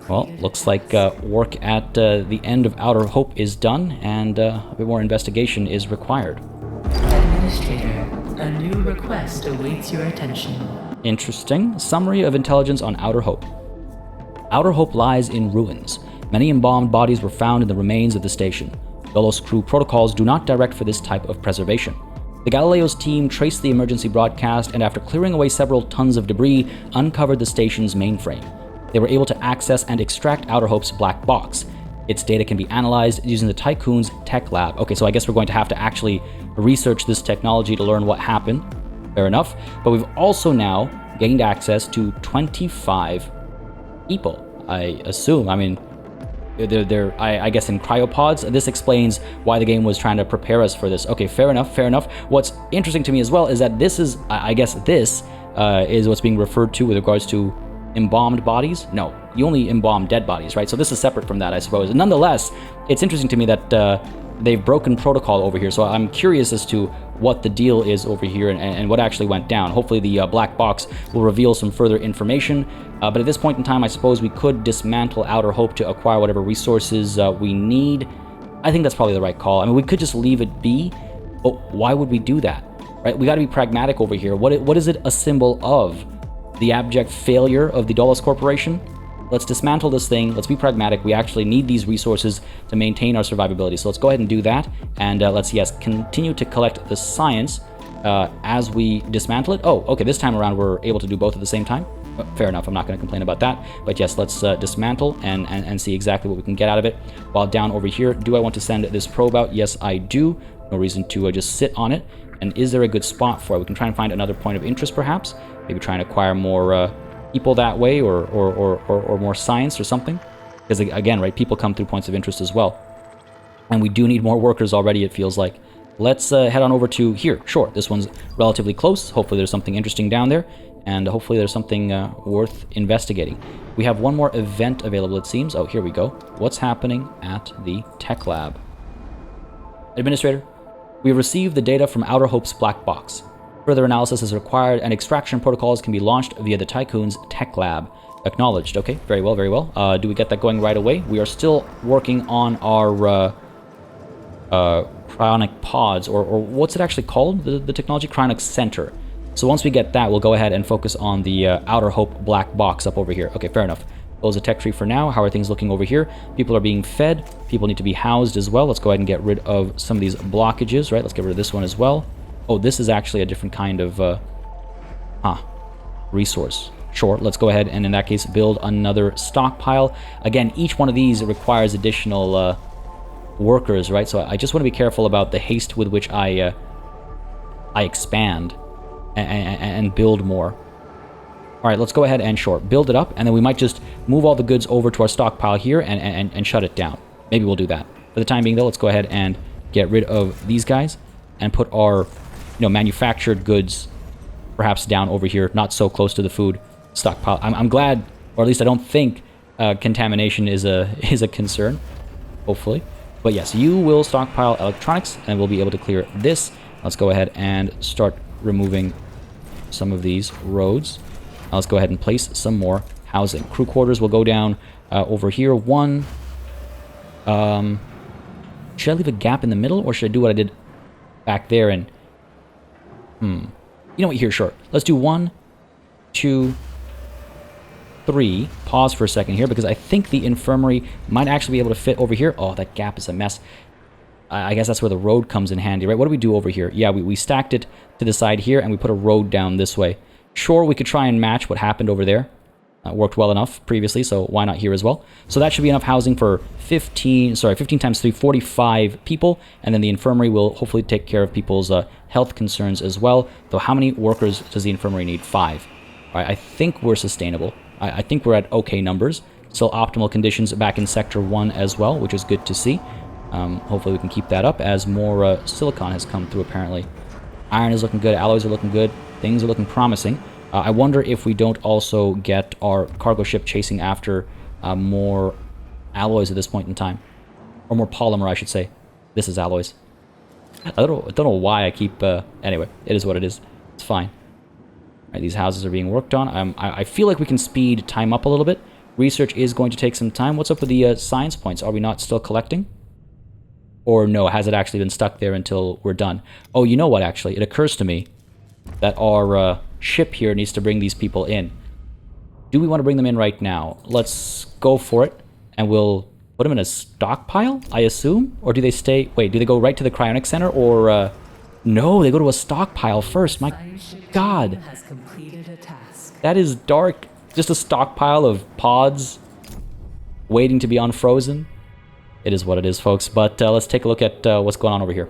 Well, looks like work at the end of Outer Hope is done, and a bit more investigation is required. Administrator, a new request awaits your attention. Interesting. Summary of intelligence on Outer Hope. Outer Hope lies in ruins. Many embalmed bodies were found in the remains of the station. Dolos crew protocols do not direct for this type of preservation. The Galileo's team traced the emergency broadcast and, after clearing away several tons of debris, uncovered the station's mainframe. They were able to access and extract Outer Hope's black box. Its data can be analyzed using the Tiqqun's tech lab. Okay, so I guess we're going to have to actually research this technology to learn what happened. Fair enough. But we've also now gained access to 25 people, I assume. I mean, they're I guess in cryopods. This explains why the game was trying to prepare us for this. Okay, fair enough, fair enough. What's interesting to me as well is that this is, I guess this is what's being referred to with regards to embalmed bodies? No, you only embalm dead bodies, right? So this is separate from that, I suppose. And nonetheless, it's interesting to me that they've broken protocol over here, so I'm curious as to what the deal is over here and what actually went down. Hopefully the black box will reveal some further information, but at this point in time, I suppose we could dismantle Outer Hope to acquire whatever resources we need. I think that's probably the right call. I mean, we could just leave it be, but why would we do that, right? We got to be pragmatic over here. What is it a symbol of? The abject failure of the Dolos Corporation? Let's dismantle this thing. Let's be pragmatic. We actually need these resources to maintain our survivability. So let's go ahead and do that. And let's, yes, continue to collect the science as we dismantle it. Oh, okay, this time around we're able to do both at the same time. Fair enough, I'm not going to complain about that. But yes, let's dismantle and see exactly what we can get out of it. While down over here, do I want to send this probe out? Yes, I do. No reason to just sit on it. And is there a good spot for it? We can try and find another point of interest, perhaps. Maybe try and acquire more people that way, or more science or something. Because again, right, people come through points of interest as well. And we do need more workers already, it feels like. Let's head on over to here. Sure, this one's relatively close. Hopefully there's something interesting down there. And hopefully there's something worth investigating. We have one more event available, it seems. Oh, here we go. What's happening at the tech lab? Administrator, we have received the data from Outer Hope's black box. Further analysis is required, and extraction protocols can be launched via the Tiqqun's tech lab. Acknowledged. Okay, very well, very well. Do we get that going right away? We are still working on our cryonic pods, or what's it actually called? The technology? Cryonic Center. So once we get that, we'll go ahead and focus on the Outer Hope black box up over here. Okay, fair enough. Close the tech tree for now. How are things looking over here? People are being fed. People need to be housed as well. Let's go ahead and get rid of some of these blockages, right? Let's get rid of this one as well. Oh, this is actually a different kind of resource. Sure, let's go ahead and in that case build another stockpile. Again, each one of these requires additional workers, right? So I just want to be careful about the haste with which I expand and build more. All right, let's go ahead and sure, build it up, and then we might just move all the goods over to our stockpile here and shut it down. Maybe we'll do that. For the time being, though, let's go ahead and get rid of these guys and put our, manufactured goods perhaps down over here, not so close to the food stockpile. I'm glad, or at least I don't think contamination is a concern, hopefully. But yes, you will stockpile electronics, and we'll be able to clear this. Let's go ahead and start removing some of these roads. Now let's go ahead and place some more housing. Crew quarters will go down over here. One. Should I leave a gap in the middle, or should I do what I did back there and... You know what? Here, sure. Let's do 1, 2, 3. Pause for a second here, because I think the infirmary might actually be able to fit over here. Oh, that gap is a mess. I guess that's where the road comes in handy, right? What do we do over here? Yeah, we stacked it to the side here, and we put a road down this way. Sure, we could try and match what happened over there. Worked well enough previously, so why not here as well? So that should be enough housing for 15 times 3, 45 people, and then the infirmary will hopefully take care of people's health concerns as well. Though how many workers does the infirmary need? 5. All right, I think we're sustainable. I think we're at okay numbers. Still optimal conditions back in Sector 1 as well, which is good to see. Hopefully we can keep that up as more silicon has come through apparently. Iron is looking good, alloys are looking good, things are looking promising. I wonder if we don't also get our cargo ship chasing after more alloys at this point in time. Or more polymer, I should say. This is alloys. I don't know why I keep... anyway, it is what it is. It's fine. All right, these houses are being worked on. I feel like we can speed time up a little bit. Research is going to take some time. What's up with the science points? Are we not still collecting? Or no, has it actually been stuck there until we're done? Oh, you know what, actually? It occurs to me that our... ship here needs to bring these people in. Do we want to bring them in right now? Let's go for it, and we'll put them in a stockpile, I assume? Or do they stay... Wait, do they go right to the cryonic center, or... No, they go to a stockpile first. My God. Has completed a task. That is dark. Just a stockpile of pods waiting to be unfrozen. It is what it is, folks. But let's take a look at what's going on over here.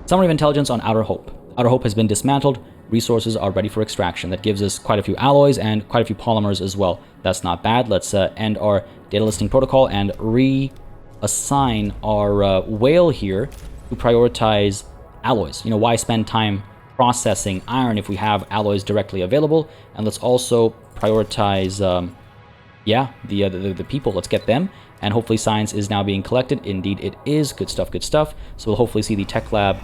Summary of intelligence on Outer Hope. Outer Hope has been dismantled. Resources are ready for extraction. That gives us quite a few alloys and quite a few polymers as well. That's not bad. Let's end our data listing protocol and reassign our whale here to prioritize alloys. Why spend time processing iron if we have alloys directly available? And let's also prioritize, the people. Let's get them. And hopefully science is now being collected. Indeed it is. Good stuff, good stuff. So we'll hopefully see the tech lab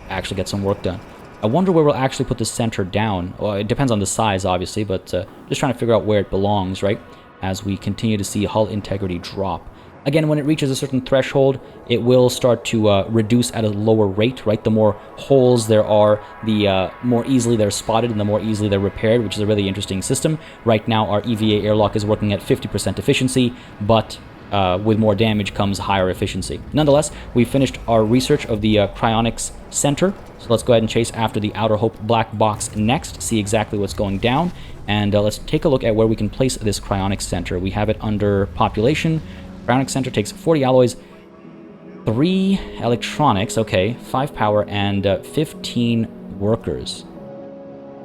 actually get some work done. I wonder where we'll actually put the center down. Well, it depends on the size, obviously, but just trying to figure out where it belongs, right? As we continue to see hull integrity drop. Again, when it reaches a certain threshold, it will start to reduce at a lower rate, right? The more holes there are, the more easily they're spotted and the more easily they're repaired, which is a really interesting system. Right now, our EVA airlock is working at 50% efficiency, but with more damage comes higher efficiency. Nonetheless, we finished our research of the cryonics center. So let's go ahead and chase after the Outer Hope black box next, see exactly what's going down, and let's take a look at where we can place this cryonics center. We have it under population. Cryonics center takes 40 alloys, 3 electronics, okay, 5 power, and 15 workers.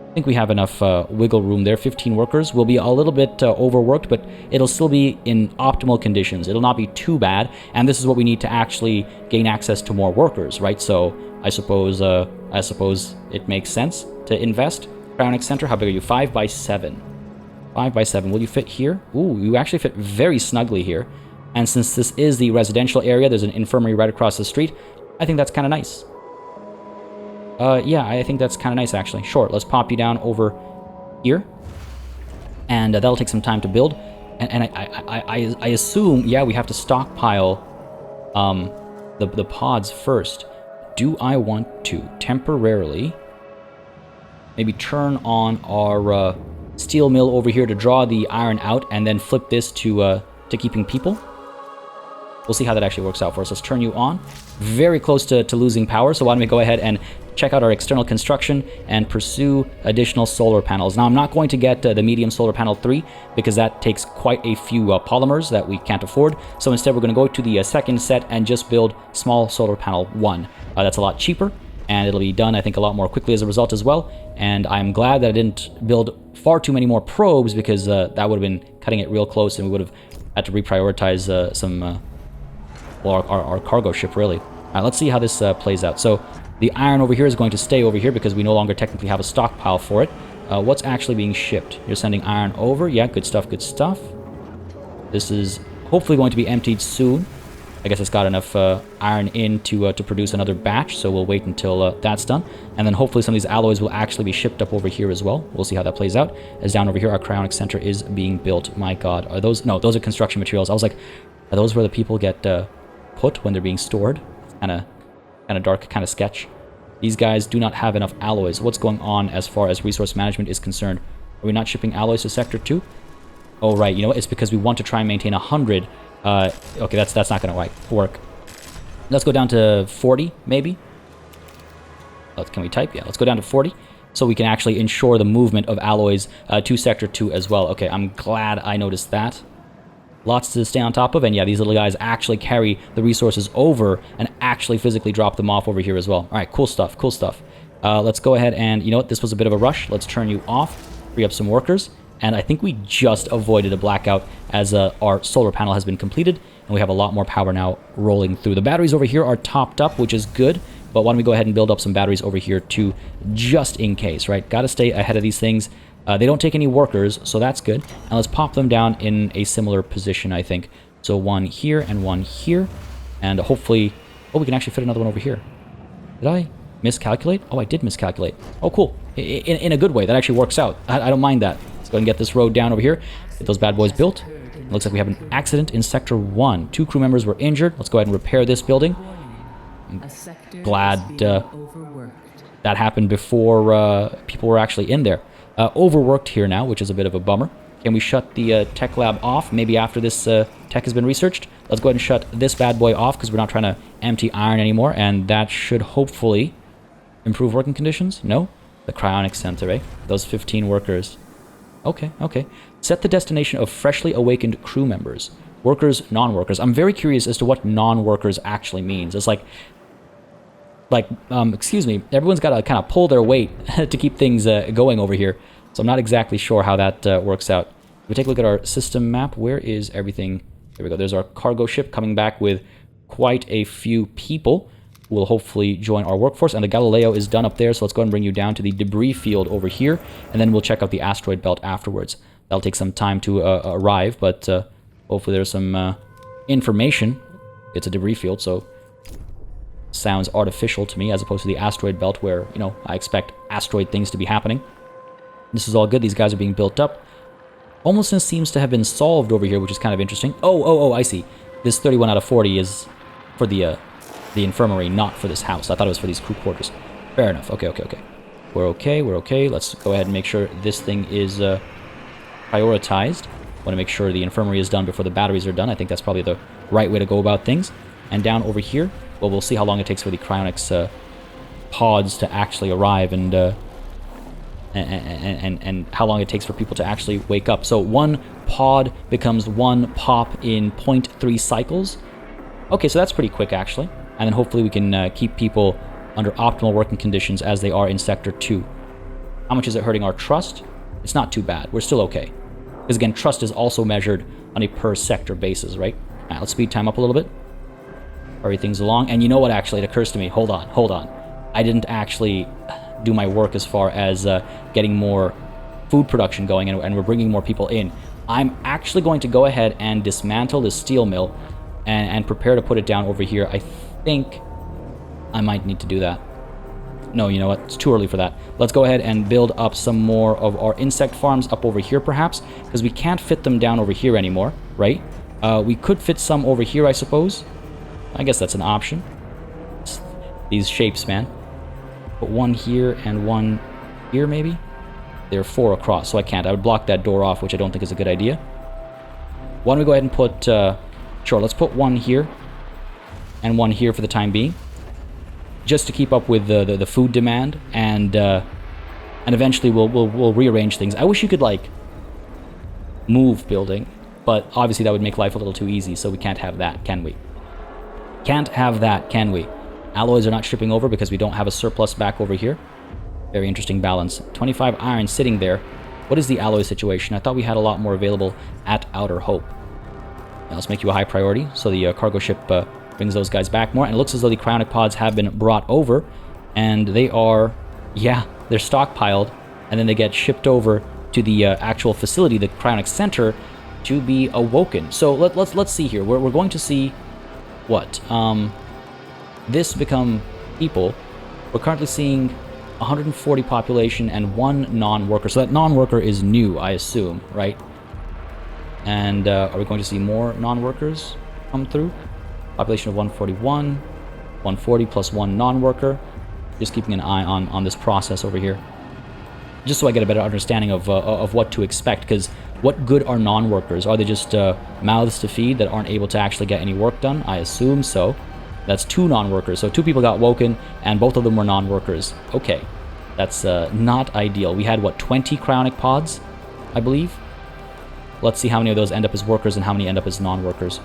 I think we have enough wiggle room there. 15 workers will be a little bit overworked, but it'll still be in optimal conditions. It'll not be too bad, and this is what we need to actually gain access to more workers, right? So I suppose it makes sense to invest. Cryonic Center, how big are you? 5 by 7. 5 by 7. Will you fit here? Ooh, you actually fit very snugly here. And since this is the residential area, there's an infirmary right across the street. I think that's kind of nice. Yeah, I think that's kind of nice, actually. Sure, let's pop you down over here. And that'll take some time to build. And I assume, yeah, we have to stockpile the pods first. Do I want to temporarily maybe turn on our steel mill over here to draw the iron out and then flip this to keeping people? We'll see how that actually works out for us. Let's turn you on. Very close to losing power, so why don't we go ahead and check out our external construction and pursue additional solar panels. Now, I'm not going to get the medium solar panel 3 because that takes quite a few polymers that we can't afford. So instead, we're going to go to the second set and just build small solar panel 1. That's a lot cheaper, and it'll be done, I think, a lot more quickly as a result as well. And I'm glad that I didn't build far too many more probes, because that would have been cutting it real close, and we would have had to reprioritize our cargo ship, really. All right, let's see how this plays out. So the iron over here is going to stay over here because we no longer technically have a stockpile for it. What's actually being shipped? You're sending iron over. Yeah, good stuff, good stuff. This is hopefully going to be emptied soon. I guess it's got enough iron in to produce another batch, so we'll wait until that's done. And then hopefully some of these alloys will actually be shipped up over here as well. We'll see how that plays out. As down over here, our cryonic center is being built. My god, are those... No, those are construction materials. I was like, are those where the people get put when they're being stored? Kind of dark, kind of sketch. These guys do not have enough alloys. What's going on as far as resource management is concerned? Are we not shipping alloys to Sector 2? Oh, right. You know what? It's because we want to try and maintain 100. Okay, that's not going to work. Let's go down to 40, maybe. Can we type? Yeah, let's go down to 40. So we can actually ensure the movement of alloys to Sector 2 as well. Okay, I'm glad I noticed that. Lots to stay on top of, and yeah, these little guys actually carry the resources over and actually physically drop them off over here as well. All right, cool stuff, cool stuff. Let's go ahead and, you know what, this was a bit of a rush. Let's turn you off, free up some workers, and I think we just avoided a blackout as our solar panel has been completed, and we have a lot more power now rolling through. The batteries over here are topped up, which is good, but why don't we go ahead and build up some batteries over here too, just in case, right? Got to stay ahead of these things. They don't take any workers, so that's good. And let's pop them down in a similar position, I think. So one here and one here. And hopefully... Oh, we can actually fit another one over here. Did I miscalculate? Oh, I did miscalculate. Oh, cool. In a good way. That actually works out. I don't mind that. Let's go ahead and get this road down over here. Get those bad boys built. It looks like we have an accident in Sector 1. 2 crew members were injured. Let's go ahead and repair this building. I'm glad that happened before people were actually in there. Overworked here now, which is a bit of a bummer. Can we shut the tech lab off? Maybe after this tech has been researched. Let's go ahead and shut this bad boy off because we're not trying to empty iron anymore, and that should hopefully improve working conditions. No? The cryonic center, eh? Those 15 workers. Okay, okay. Set the destination of freshly awakened crew members. Workers, non-workers. I'm very curious as to what non-workers actually means. It's like, excuse me, everyone's got to kind of pull their weight to keep things going over here. So I'm not exactly sure how that works out. If we take a look at our system map, where is everything? There we go. There's our cargo ship coming back with quite a few people who will hopefully join our workforce. And the Galileo is done up there, so let's go ahead and bring you down to the debris field over here. And then we'll check out the asteroid belt afterwards. That'll take some time to arrive, but hopefully there's some information. It's a debris field, so... sounds artificial to me as opposed to the asteroid belt where, you know, I expect asteroid things to be happening. This is all good. These guys are being built up. Homelessness seems to have been solved over here, which is kind of interesting. Oh, I see. This 31 out of 40 is for the infirmary, not for this house. I thought it was for these crew quarters. Fair enough. Okay. We're okay. Let's go ahead and make sure this thing is prioritized. Want to make sure the infirmary is done before the batteries are done. I think that's probably the right way to go about things. And down over here, well, we'll see how long it takes for the cryonics pods to actually arrive and how long it takes for people to actually wake up. So one pod becomes one pop in 0.3 cycles. Okay, so that's pretty quick, actually. And then hopefully we can keep people under optimal working conditions as they are in Sector 2. How much is it hurting our trust? It's not too bad. We're still okay. Because again, trust is also measured on a per sector basis, right? All right, let's speed time up a little bit. Hurry things along. And you know what, actually, it occurs to me. Hold on. I didn't actually do my work as far as getting more food production going, and we're bringing more people in. I'm actually going to go ahead and dismantle the steel mill and prepare to put it down over here. I think I might need to do that. No, you know what? It's too early for that. Let's go ahead and build up some more of our insect farms up over here, perhaps, because we can't fit them down over here anymore, right? We could fit some over here, I suppose. I guess that's an option. These shapes, man. Put one here and one here, maybe? There are 4 across, so I can't. I would block that door off, which I don't think is a good idea. Why don't we go ahead and put... sure, let's put one here and one here for the time being. Just to keep up with the food demand, and eventually we'll rearrange things. I wish you could, like, move building, but obviously that would make life a little too easy, so we can't have that, can we? Can't have that, can we? Alloys are not shipping over because we don't have a surplus back over here. Very interesting balance. 25 iron sitting there. What is the alloy situation? I thought we had a lot more available at Outer Hope. Now let's make you a high priority, so the cargo ship brings those guys back more. And it looks as though the cryonic pods have been brought over, and they are, yeah, they're stockpiled, and then they get shipped over to the actual facility, the cryonic center, to be awoken. So let's see here. We're going to see what this become people. We're currently seeing 140 population and 1 non-worker. So that non-worker is new, I assume, right? And are we going to see more non-workers come through? Population of 141, 140 plus 1 non-worker. Just keeping an eye on this process over here, just so I get a better understanding of what to expect. Because what good are non-workers? Are they just mouths to feed that aren't able to actually get any work done? I assume so. That's 2 non-workers. So 2 people got woken, and both of them were non-workers. Okay, that's not ideal. We had, what, 20 cryonic pods, I believe? Let's see how many of those end up as workers and how many end up as non-workers.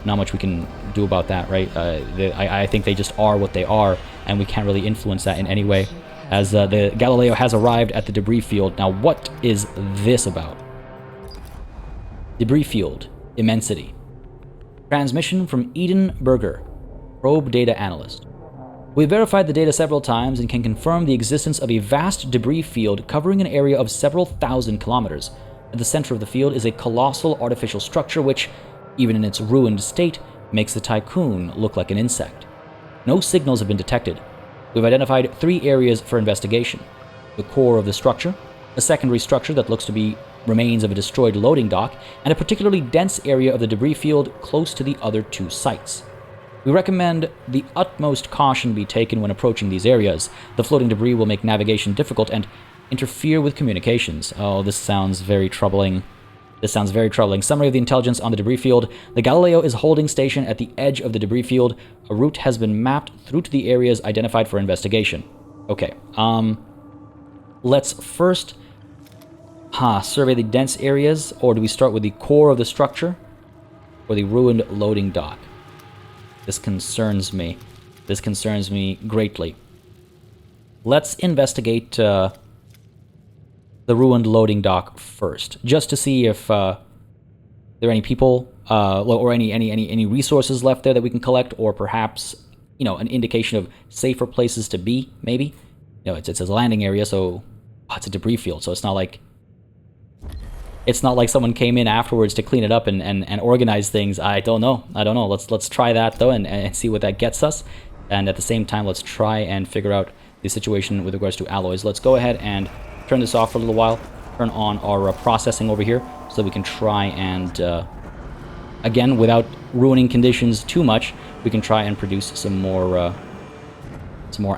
Not much we can do about that, right? I think they just are what they are, and we can't really influence that in any way. As the Galileo has arrived at the debris field. Now, what is this about? Debris field. Immensity. Transmission from Eden Berger, probe data analyst. We've verified the data several times and can confirm the existence of a vast debris field covering an area of several thousand kilometers. At the center of the field is a colossal artificial structure which, even in its ruined state, makes the Tiqqun look like an insect. No signals have been detected. We've identified 3 areas for investigation. The core of the structure, a secondary structure that looks to be remains of a destroyed loading dock, and a particularly dense area of the debris field close to the other 2 sites. We recommend the utmost caution be taken when approaching these areas. The floating debris will make navigation difficult and interfere with communications. Oh, this sounds very troubling. This sounds very troubling. Summary of the intelligence on the debris field. The Galileo is holding station at the edge of the debris field. A route has been mapped through to the areas identified for investigation. Okay, let's first survey the dense areas, or do we start with the core of the structure or the ruined loading dock? This concerns me. This concerns me greatly. Let's investigate the ruined loading dock first, just to see if there are any people or any resources left there that we can collect, or perhaps, you know, an indication of safer places to be. Maybe, you know, it's a landing area, so it's a debris field, so it's not like someone came in afterwards to clean it up and organize things. I don't know. Let's try that though and see what that gets us. And at the same time, let's try and figure out the situation with regards to alloys. Let's go ahead and turn this off for a little while. Turn on our processing over here so that we can try and, again, without ruining conditions too much, we can try and produce some more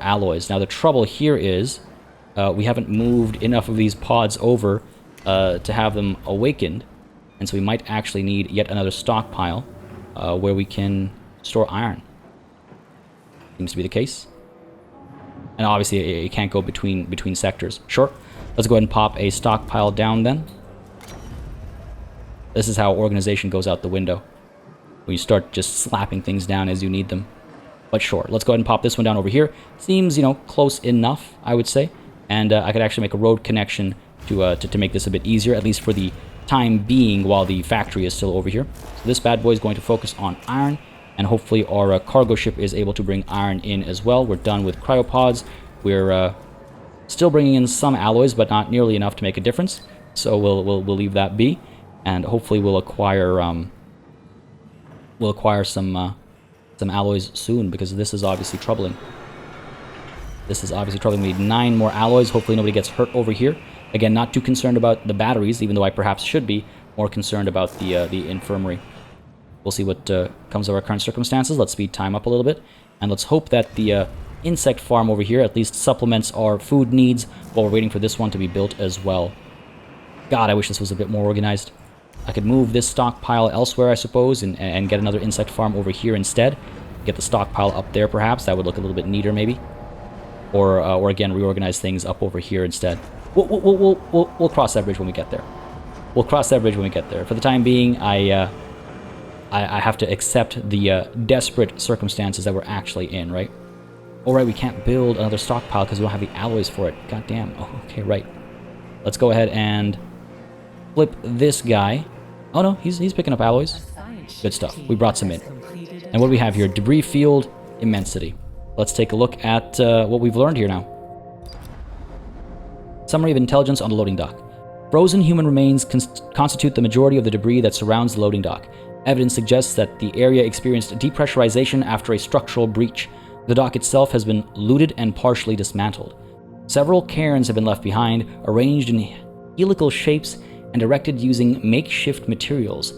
alloys. Now the trouble here is we haven't moved enough of these pods over to have them awakened, and so we might actually need yet another stockpile where we can store iron. Seems to be the case. And obviously it can't go between sectors. Sure. Let's go ahead and pop a stockpile down then. This is how organization goes out the window, when you start just slapping things down as you need them. But sure, let's go ahead and pop this one down over here. Seems, you know, close enough, I would say. And I could actually make a road connection to make this a bit easier, at least for the time being, while the factory is still over here. So this bad boy is going to focus on iron, and hopefully our cargo ship is able to bring iron in as well. We're done with cryopods. We're still bringing in some alloys, but not nearly enough to make a difference. So we'll leave that be, and hopefully we'll acquire some alloys soon, because this is obviously troubling. This is obviously troubling. We need 9 more alloys. Hopefully nobody gets hurt over here. Again, not too concerned about the batteries, even though I perhaps should be more concerned about the infirmary. We'll see what comes of our current circumstances. Let's speed time up a little bit, and let's hope that the insect farm over here at least supplements our food needs while we're waiting for this one to be built as well. God, I wish this was a bit more organized. I could move this stockpile elsewhere, I suppose, and get another insect farm over here instead. Get the stockpile up there, perhaps. That would look a little bit neater, maybe. Or again, reorganize things up over here instead. We'll cross that bridge when we get there. We'll cross that bridge when we get there. For the time being, I have to accept the desperate circumstances that we're actually in, right? Alright, we can't build another stockpile because we don't have the alloys for it. God damn. Oh, okay, right. Let's go ahead and flip this guy. Oh no, he's picking up alloys. Good stuff. We brought some in. And what do we have here? Debris field, immensity. Let's take a look at what we've learned here now. Summary of intelligence on the loading dock. Frozen human remains constitute the majority of the debris that surrounds the loading dock. Evidence suggests that the area experienced depressurization after a structural breach. The dock itself has been looted and partially dismantled. Several cairns have been left behind, arranged in helical shapes and erected using makeshift materials.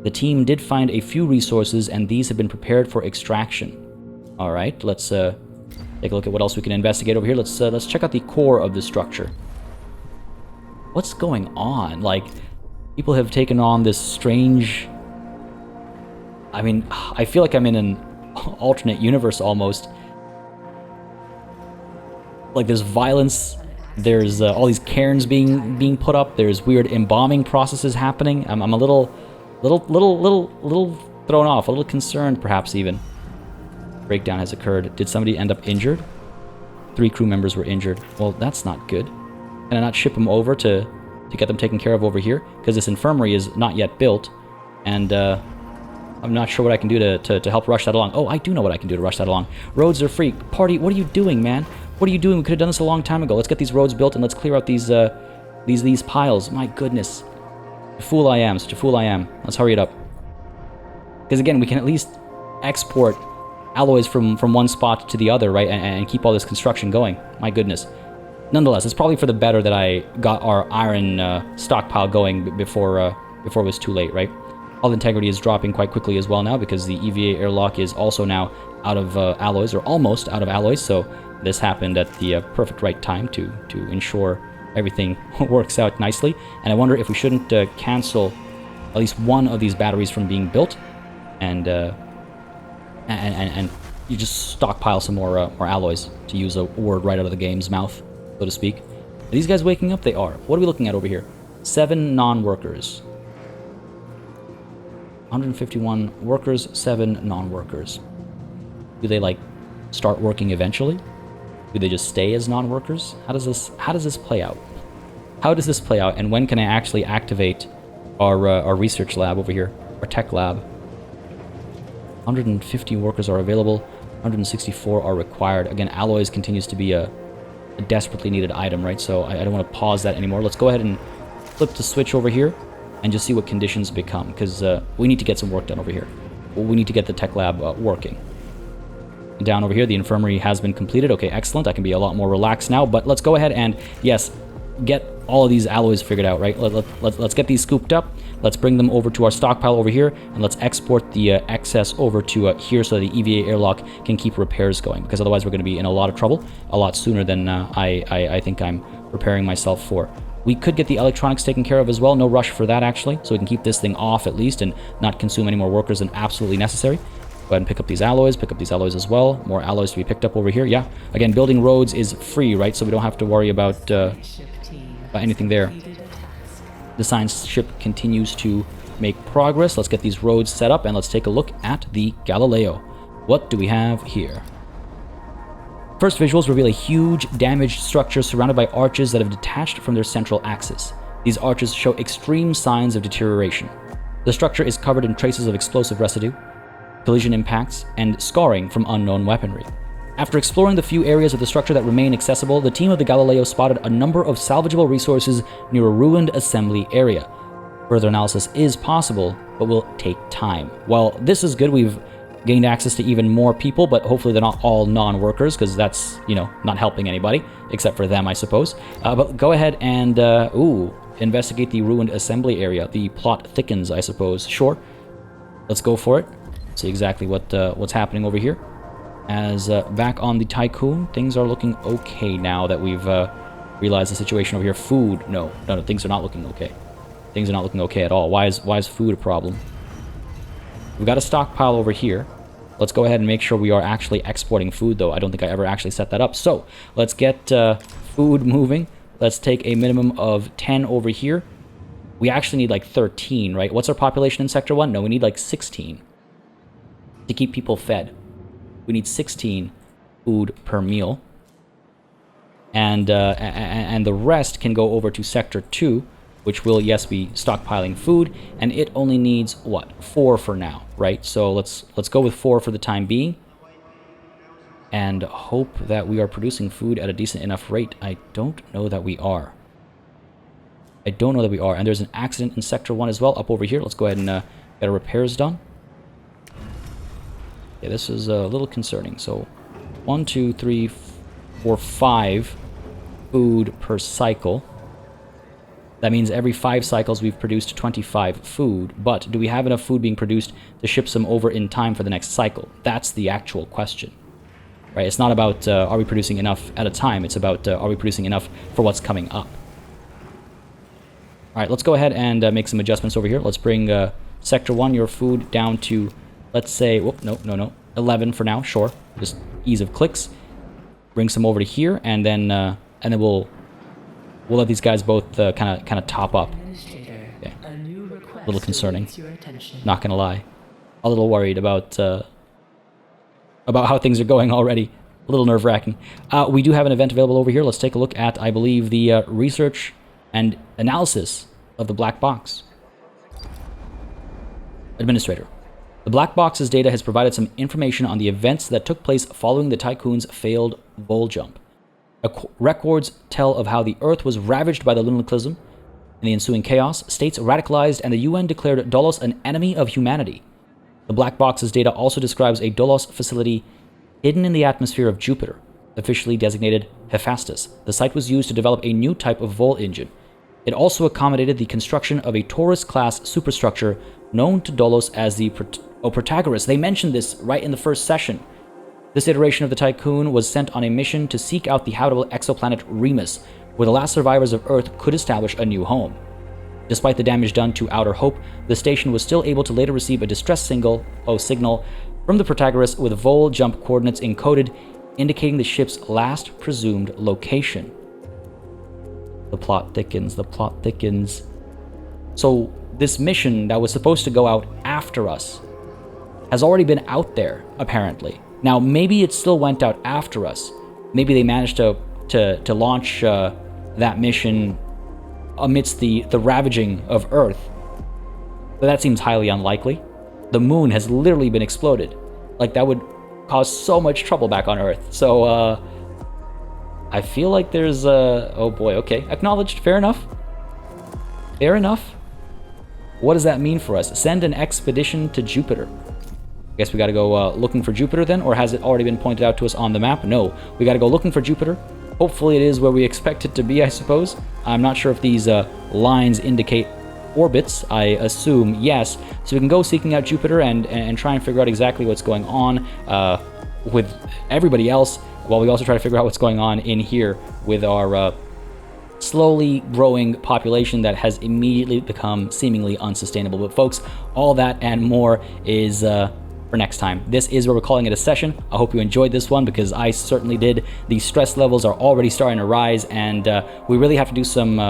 The team did find a few resources, and these have been prepared for extraction. All right, let's take a look at what else we can investigate over here. Let's check out the core of the structure. What's going on? Like, people have taken on this strange... I mean, I feel like I'm in an alternate universe almost. Like, there's violence, there's all these cairns being put up, there's weird embalming processes happening. I'm a little thrown off, a little concerned perhaps even. Breakdown has occurred. Did somebody end up injured? 3 crew members were injured. Well, that's not good. Can I not ship them over to get them taken care of over here? Because this infirmary is not yet built, and I'm not sure what I can do to help rush that along. Oh, I do know what I can do to rush that along. Roads are free. Party, what are you doing, man? What are you doing? We could have done this a long time ago. Let's get these roads built and let's clear out these piles. My goodness. The fool I am. Such a fool I am. Let's hurry it up. Because again, we can at least export alloys from one spot to the other, right? And keep all this construction going. My goodness. Nonetheless, it's probably for the better that I got our iron stockpile going before it was too late, right? Hull integrity is dropping quite quickly as well now because the EVA airlock is also now out of alloys, or almost out of alloys, so this happened at the perfect right time to ensure everything works out nicely. And I wonder if we shouldn't cancel at least one of these batteries from being built, and you just stockpile some more alloys, to use a word right out of the game's mouth, so to speak. Are these guys waking up? They are. What are we looking at over here? 7 non-workers. 151 workers, 7 non-workers. Do they, like, start working eventually? Do they just stay as non-workers? How does this play out? How does this play out, and when can I actually activate our research lab over here, our tech lab? 150 workers are available, 164 are required. Again, alloys continues to be a desperately needed item, right? So I don't want to pause that anymore. Let's go ahead and flip the switch over here and just see what conditions become, because we need to get some work done over here. We need to get the tech lab working. Down over here, the infirmary has been completed. Okay, excellent. I can be a lot more relaxed now, but let's go ahead and, yes, get all of these alloys figured out, right? Let's get these scooped up. Let's bring them over to our stockpile over here, and let's export the excess over to here so the EVA airlock can keep repairs going, because otherwise we're going to be in a lot of trouble a lot sooner than I think I'm preparing myself for. We could get the electronics taken care of as well. No rush for that, actually, so we can keep this thing off at least and not consume any more workers than absolutely necessary. Go ahead and pick up these alloys as well. More alloys to be picked up over here. Yeah, again, building roads is free, right? So we don't have to worry about anything there. The science ship continues to make progress. Let's get these roads set up and let's take a look at the Galileo. What do we have here? First visuals reveal a huge, damaged structure surrounded by arches that have detached from their central axis. These arches show extreme signs of deterioration. The structure is covered in traces of explosive residue, collision impacts, and scarring from unknown weaponry. After exploring the few areas of the structure that remain accessible, the team of the Galileo spotted a number of salvageable resources near a ruined assembly area. Further analysis is possible, but will take time. Well, this is good. We've gained access to even more people, but hopefully they're not all non-workers, because that's, you know, not helping anybody, except for them, I suppose. But go ahead and, investigate the ruined assembly area. The plot thickens, I suppose. Sure. Let's go for it. See exactly what's happening over here. As back on the Tiqqun, things are looking okay now that we've realized the situation over here. Food, no, things are not looking okay. Things are not looking okay at all. Why is food a problem? We've got a stockpile over here. Let's go ahead and make sure we are actually exporting food, though. I don't think I ever actually set that up. So let's get food moving. Let's take a minimum of 10 over here. We actually need like 13, right? What's our population in Sector 1? No, we need like 16 to keep people fed. We need 16 food per meal. And the rest can go over to Sector 2, which will, yes, be stockpiling food, and it only needs, what, 4 for now, right? So let's go with 4 for the time being, and hope that we are producing food at a decent enough rate. I don't know that we are. And there's an accident in Sector 1 as well, up over here. Let's go ahead and get our repairs done. Yeah, this is a little concerning. So, 1, 2, 3, 4, 5 food per cycle. That means every 5 cycles we've produced 25 food. But do we have enough food being produced to ship some over in time for the next cycle? That's the actual question. Right? It's not about are we producing enough at a time. It's about are we producing enough for what's coming up. Alright, let's go ahead and make some adjustments over here. Let's bring Sector 1, your food, down to, let's say, whoop, no, 11 for now, sure. Just ease of clicks. Bring some over to here, and then we'll let these guys both kind of top up. Okay. A little concerning. Not gonna lie, a little worried about how things are going already. A little nerve-wracking. We do have an event available over here. Let's take a look at, I believe, the research and analysis of the black box. Administrator. The black box's data has provided some information on the events that took place following the Tiqqun's failed vol jump. Records tell of how the Earth was ravaged by the lunaclism. In the ensuing chaos, states radicalized and the UN declared Dolos an enemy of humanity. The black box's data also describes a Dolos facility hidden in the atmosphere of Jupiter, officially designated Hephaestus. The site was used to develop a new type of vol engine. It also accommodated the construction of a Taurus-class superstructure known to Dolos as the Protagoras. They mentioned this right in the first session. This iteration of the Tiqqun was sent on a mission to seek out the habitable exoplanet Remus, where the last survivors of Earth could establish a new home. Despite the damage done to Outer Hope, the station was still able to later receive a distress signal from the Protagoras with vol jump coordinates encoded, indicating the ship's last presumed location. The plot thickens. So this mission that was supposed to go out after us has already been out there, apparently. Now, maybe it still went out after us. Maybe they managed to launch that mission amidst the ravaging of Earth. But that seems highly unlikely. The moon has literally been exploded. Like, that would cause so much trouble back on Earth. So, I feel like there's oh boy, okay. Acknowledged, fair enough. Fair enough. What does that mean for us? Send an expedition to Jupiter. I guess we gotta go looking for Jupiter then, or has it already been pointed out to us on the map? No, we gotta go looking for Jupiter. Hopefully it is where we expect it to be, I suppose. I'm not sure if these lines indicate orbits. I assume yes. So we can go seeking out Jupiter and try and figure out exactly what's going on with everybody else, while we also try to figure out what's going on in here with our slowly growing population that has immediately become seemingly unsustainable. But folks, all that and more is for next time. This is where we're calling it a session. I hope you enjoyed this one, because I certainly did. The stress levels are already starting to rise, and we really have to do some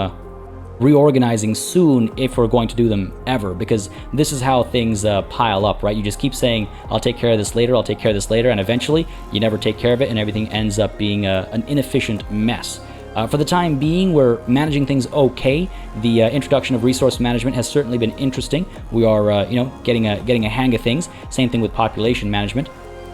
reorganizing soon if we're going to do them ever, because this is how things pile up, right? You just keep saying, I'll take care of this later, I'll take care of this later, and eventually you never take care of it, and everything ends up being an inefficient mess. For the time being, we're managing things okay. The introduction of resource management has certainly been interesting. We are, getting a hang of things. Same thing with population management.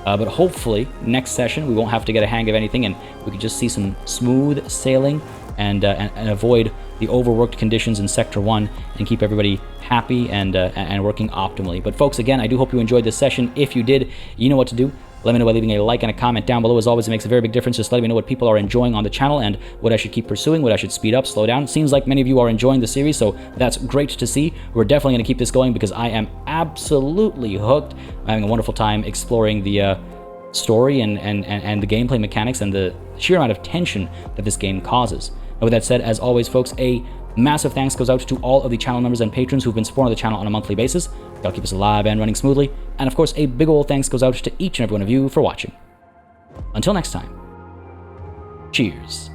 But hopefully, next session, we won't have to get a hang of anything, and we can just see some smooth sailing and avoid the overworked conditions in Sector 1 and keep everybody happy and working optimally. But folks, again, I do hope you enjoyed this session. If you did, you know what to do. Let me know by leaving a like and a comment down below. As always, it makes a very big difference. Just letting me know what people are enjoying on the channel and what I should keep pursuing, what I should speed up, slow down. It seems like many of you are enjoying the series, so that's great to see. We're definitely going to keep this going, because I am absolutely hooked. I'm having a wonderful time exploring the story and the gameplay mechanics and the sheer amount of tension that this game causes. And with that said, as always, folks, a massive thanks goes out to all of the channel members and patrons who've been supporting the channel on a monthly basis. That'll keep us alive and running smoothly. And of course, a big ol' thanks goes out to each and every one of you for watching. Until next time, cheers.